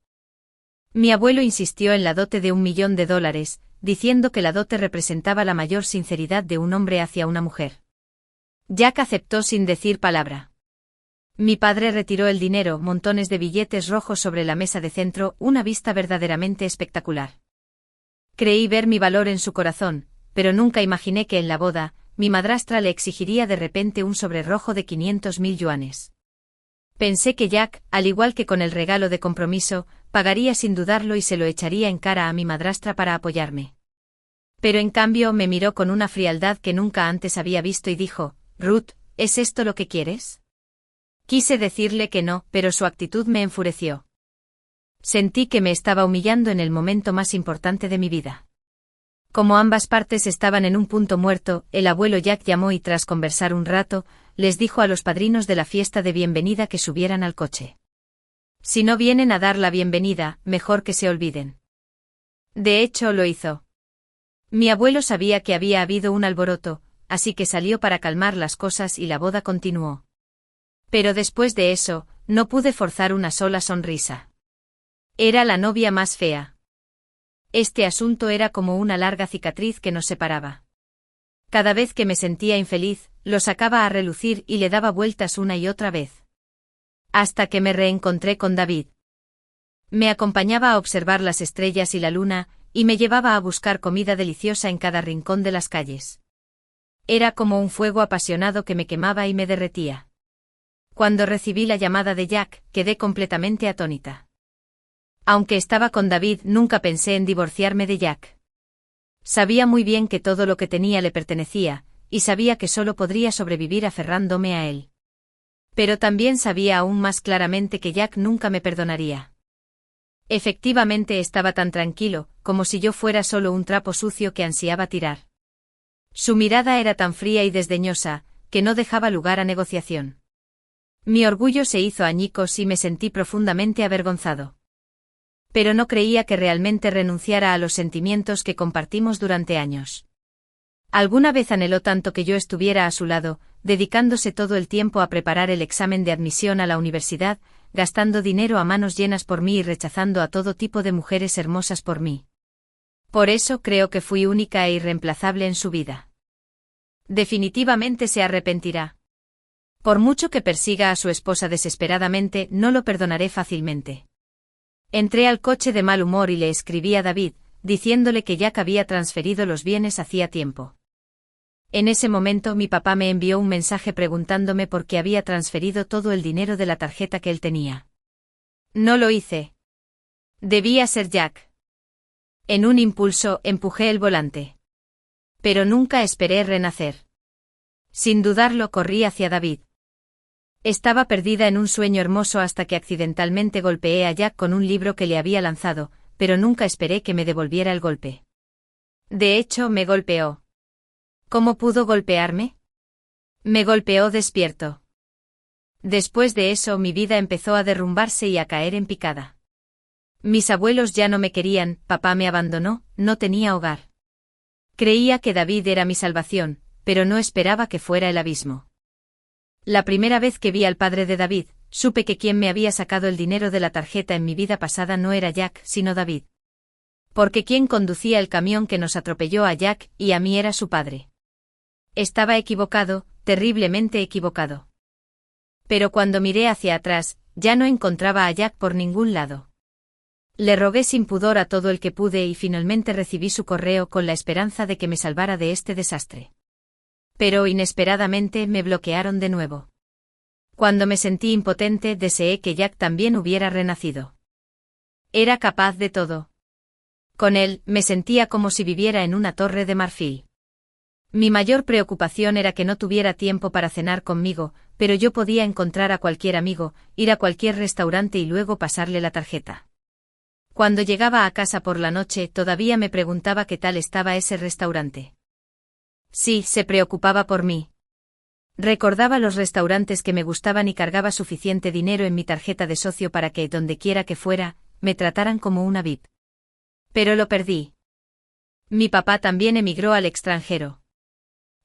Mi abuelo insistió en la dote de $1.000.000, diciendo que la dote representaba la mayor sinceridad de un hombre hacia una mujer. Jack aceptó sin decir palabra. Mi padre retiró el dinero, montones de billetes rojos sobre la mesa de centro, una vista verdaderamente espectacular. Creí ver mi valor en su corazón, pero nunca imaginé que en la boda, mi madrastra le exigiría de repente un sobre rojo de 500.000 yuanes. Pensé que Jack, al igual que con el regalo de compromiso, pagaría sin dudarlo y se lo echaría en cara a mi madrastra para apoyarme. Pero en cambio me miró con una frialdad que nunca antes había visto y dijo: «Ruth, ¿es esto lo que quieres?». Quise decirle que no, pero su actitud me enfureció. Sentí que me estaba humillando en el momento más importante de mi vida. Como ambas partes estaban en un punto muerto, el abuelo Jack llamó y tras conversar un rato, les dijo a los padrinos de la fiesta de bienvenida que subieran al coche. Si no vienen a dar la bienvenida, mejor que se olviden. De hecho, lo hizo. Mi abuelo sabía que había habido un alboroto, así que salió para calmar las cosas y la boda continuó. Pero después de eso, no pude forzar una sola sonrisa. Era la novia más fea. Este asunto era como una larga cicatriz que nos separaba. Cada vez que me sentía infeliz, lo sacaba a relucir y le daba vueltas una y otra vez. Hasta que me reencontré con David. Me acompañaba a observar las estrellas y la luna, y me llevaba a buscar comida deliciosa en cada rincón de las calles. Era como un fuego apasionado que me quemaba y me derretía. Cuando recibí la llamada de Jack, quedé completamente atónita. Aunque estaba con David, nunca pensé en divorciarme de Jack. Sabía muy bien que todo lo que tenía le pertenecía, y sabía que solo podría sobrevivir aferrándome a él. Pero también sabía aún más claramente que Jack nunca me perdonaría. Efectivamente estaba tan tranquilo, como si yo fuera solo un trapo sucio que ansiaba tirar. Su mirada era tan fría y desdeñosa, que no dejaba lugar a negociación. Mi orgullo se hizo añicos y me sentí profundamente avergonzado. Pero no creía que realmente renunciara a los sentimientos que compartimos durante años. Alguna vez anheló tanto que yo estuviera a su lado, dedicándose todo el tiempo a preparar el examen de admisión a la universidad, gastando dinero a manos llenas por mí y rechazando a todo tipo de mujeres hermosas por mí. Por eso creo que fui única e irreemplazable en su vida. Definitivamente se arrepentirá. Por mucho que persiga a su esposa desesperadamente, no lo perdonaré fácilmente. Entré al coche de mal humor y le escribí a David, diciéndole que Jack había transferido los bienes hacía tiempo. En ese momento mi papá me envió un mensaje preguntándome por qué había transferido todo el dinero de la tarjeta que él tenía. No lo hice. Debía ser Jack. En un impulso, empujé el volante. Pero nunca esperé renacer. Sin dudarlo, corrí hacia David. Estaba perdida en un sueño hermoso hasta que accidentalmente golpeé a Jack con un libro que le había lanzado, pero nunca esperé que me devolviera el golpe. De hecho, me golpeó. ¿Cómo pudo golpearme? Me golpeó despierto. Después de eso mi vida empezó a derrumbarse y a caer en picada. Mis abuelos ya no me querían, papá me abandonó, no tenía hogar. Creía que David era mi salvación, pero no esperaba que fuera el abismo. La primera vez que vi al padre de David, supe que quien me había sacado el dinero de la tarjeta en mi vida pasada no era Jack, sino David. Porque quien conducía el camión que nos atropelló a Jack y a mí era su padre. Estaba equivocado, terriblemente equivocado. Pero cuando miré hacia atrás, ya no encontraba a Jack por ningún lado. Le rogué sin pudor a todo el que pude y finalmente recibí su correo con la esperanza de que me salvara de este desastre. Pero inesperadamente me bloquearon de nuevo. Cuando me sentí impotente, deseé que Jack también hubiera renacido. Era capaz de todo. Con él, me sentía como si viviera en una torre de marfil. Mi mayor preocupación era que no tuviera tiempo para cenar conmigo, pero yo podía encontrar a cualquier amigo, ir a cualquier restaurante y luego pasarle la tarjeta. Cuando llegaba a casa por la noche, todavía me preguntaba qué tal estaba ese restaurante. Sí, se preocupaba por mí. Recordaba los restaurantes que me gustaban y cargaba suficiente dinero en mi tarjeta de socio para que, dondequiera que fuera, me trataran como una VIP. Pero lo perdí. Mi papá también emigró al extranjero.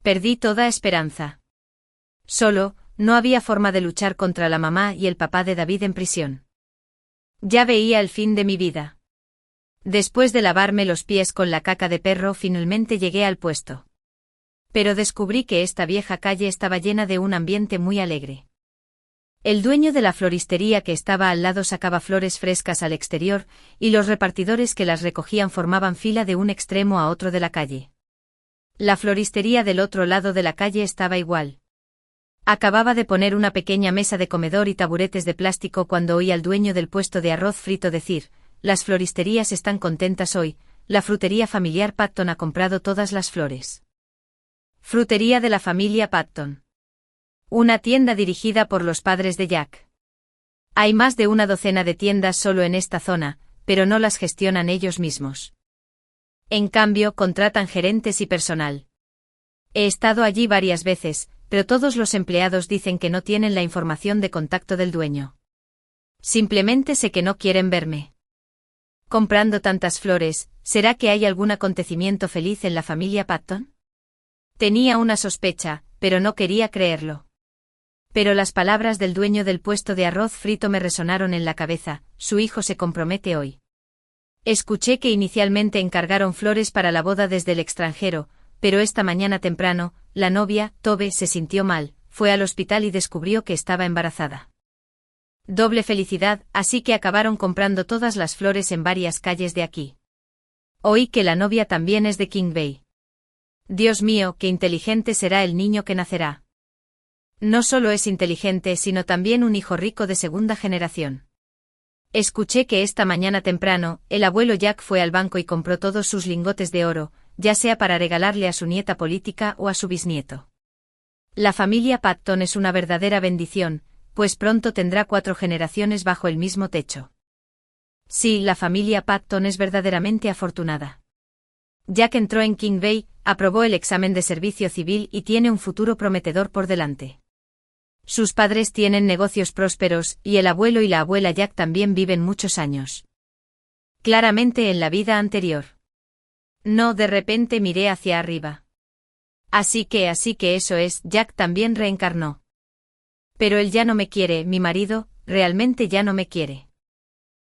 Perdí toda esperanza. Solo, no había forma de luchar contra la mamá y el papá de David en prisión. Ya veía el fin de mi vida. Después de lavarme los pies con la caca de perro, finalmente llegué al puesto. Pero descubrí que esta vieja calle estaba llena de un ambiente muy alegre. El dueño de la floristería que estaba al lado sacaba flores frescas al exterior, y los repartidores que las recogían formaban fila de un extremo a otro de la calle. La floristería del otro lado de la calle estaba igual. Acababa de poner una pequeña mesa de comedor y taburetes de plástico cuando oí al dueño del puesto de arroz frito decir: «Las floristerías están contentas hoy, la frutería familiar Patton ha comprado todas las flores». Frutería de la familia Patton. Una tienda dirigida por los padres de Jack. Hay más de una docena de tiendas solo en esta zona, pero no las gestionan ellos mismos. En cambio, contratan gerentes y personal. He estado allí varias veces, pero todos los empleados dicen que no tienen la información de contacto del dueño. Simplemente sé que no quieren verme. Comprando tantas flores, ¿será que hay algún acontecimiento feliz en la familia Patton? Tenía una sospecha, pero no quería creerlo. Pero las palabras del dueño del puesto de arroz frito me resonaron en la cabeza: su hijo se compromete hoy. Escuché que inicialmente encargaron flores para la boda desde el extranjero, pero esta mañana temprano, la novia, Tobe, se sintió mal, fue al hospital y descubrió que estaba embarazada. Doble felicidad, así que acabaron comprando todas las flores en varias calles de aquí. Oí que la novia también es de King Bay. Dios mío, qué inteligente será el niño que nacerá. No solo es inteligente, sino también un hijo rico de segunda generación. Escuché que esta mañana temprano, el abuelo Jack fue al banco y compró todos sus lingotes de oro, ya sea para regalarle a su nieta política o a su bisnieto. La familia Patton es una verdadera bendición, pues pronto tendrá 4 generaciones bajo el mismo techo. Sí, la familia Patton es verdaderamente afortunada. Jack entró en King Bay, aprobó el examen de servicio civil y tiene un futuro prometedor por delante. Sus padres tienen negocios prósperos, y el abuelo y la abuela Jack también viven muchos años. Claramente en la vida anterior. No, de repente miré hacia arriba. Así que eso es, Jack también reencarnó. Pero él ya no me quiere, mi marido, realmente ya no me quiere.